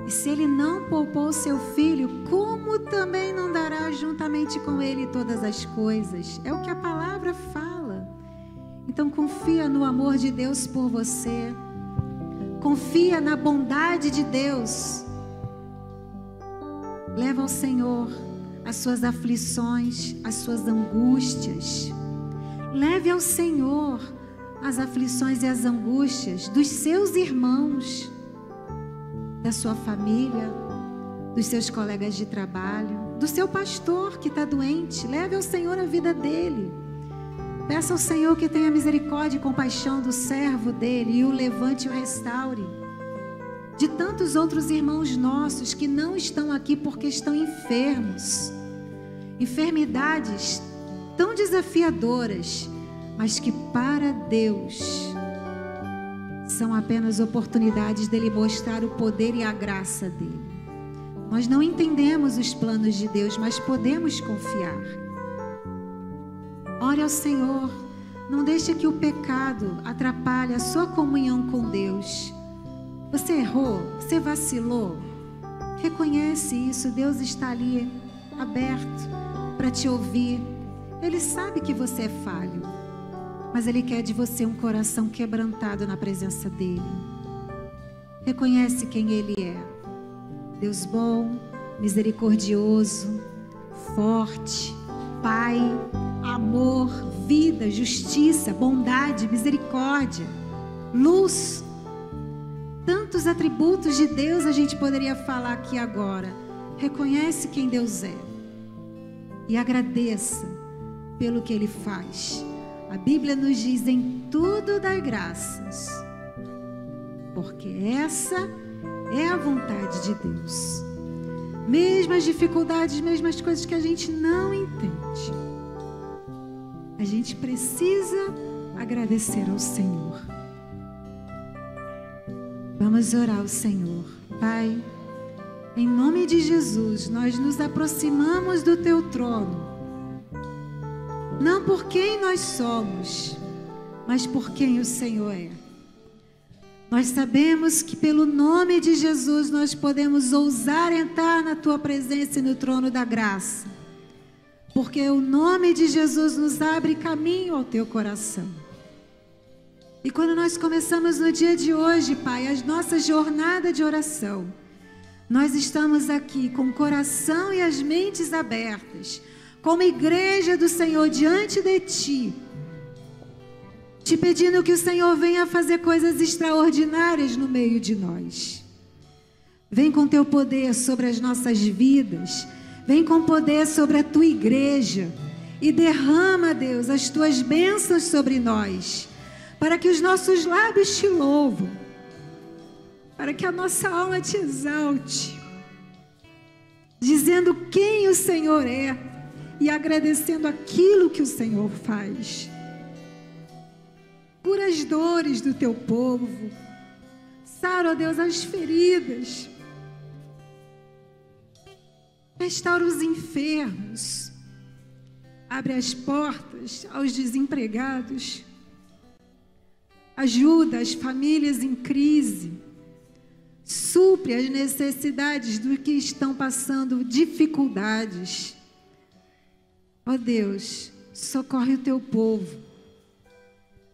E se Ele não poupou o seu filho, como também não dará juntamente com Ele todas as coisas? É o que a palavra fala. Então confia no amor de Deus por você. Confia na bondade de Deus. Leva ao Senhor as suas aflições, as suas angústias. Leve ao Senhor as aflições e as angústias dos seus irmãos, da sua família, dos seus colegas de trabalho, do seu pastor que está doente. Leve ao Senhor a vida dele. Peça ao Senhor que tenha misericórdia e compaixão do servo dele e o levante e o restaure. De tantos outros irmãos nossos que não estão aqui porque estão enfermos. Enfermidades tão desafiadoras, mas que para Deus são apenas oportunidades dele mostrar o poder e a graça dele. Nós não entendemos os planos de Deus, mas podemos confiar. Ore ao Senhor, não deixe que o pecado atrapalhe a sua comunhão com Deus. Você errou, você vacilou, reconhece isso. Deus está ali aberto para te ouvir. Ele sabe que você é falho, mas Ele quer de você um coração quebrantado na presença dEle. Reconhece quem Ele é. Deus bom, misericordioso, forte, Pai, amor, vida, justiça, bondade, misericórdia, luz. Tantos atributos de Deus a gente poderia falar aqui agora. Reconhece quem Deus é e agradeça pelo que Ele faz. A Bíblia nos diz: em tudo dai graças, porque essa é a vontade de Deus. Mesmo as dificuldades, mesmo as coisas que a gente não entende, a gente precisa agradecer ao Senhor. Vamos orar ao Senhor. Pai, em nome de Jesus, nós nos aproximamos do Teu trono, não por quem nós somos, mas por quem o Senhor é. Nós sabemos que pelo nome de Jesus nós podemos ousar entrar na Tua presença e no trono da graça, porque o nome de Jesus nos abre caminho ao Teu coração. E quando nós começamos no dia de hoje, Pai, a nossa jornada de oração, nós estamos aqui com o coração e as mentes abertas, como igreja do Senhor diante de Ti, te pedindo que o Senhor venha fazer coisas extraordinárias no meio de nós. Vem com Teu poder sobre as nossas vidas, vem com poder sobre a Tua igreja e derrama, Deus, as Tuas bênçãos sobre nós, para que os nossos lábios Te louvam, para que a nossa alma Te exalte, dizendo quem o Senhor é e agradecendo aquilo que o Senhor faz. Cura as dores do Teu povo, sara, ó Deus, as feridas, restaura os enfermos, abre as portas aos desempregados, ajuda as famílias em crise, supre as necessidades dos que estão passando dificuldades. Ó Deus, socorre o Teu povo,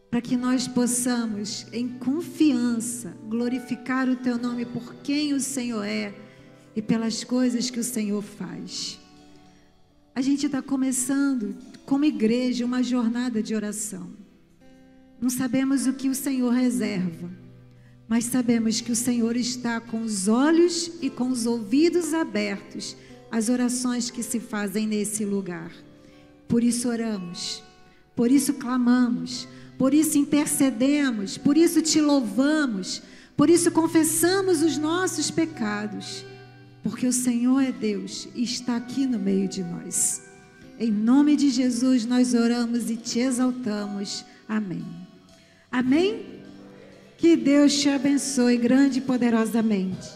para que nós possamos, em confiança, glorificar o Teu nome por quem o Senhor é e pelas coisas que o Senhor faz. A gente está começando, como igreja, uma jornada de oração. Não sabemos o que o Senhor reserva, mas sabemos que o Senhor está com os olhos e com os ouvidos abertos às orações que se fazem nesse lugar. Por isso oramos, por isso clamamos, por isso intercedemos, por isso Te louvamos, por isso confessamos os nossos pecados, porque o Senhor é Deus e está aqui no meio de nós. Em nome de Jesus nós oramos e Te exaltamos. Amém. Amém? Que Deus te abençoe grande e poderosamente.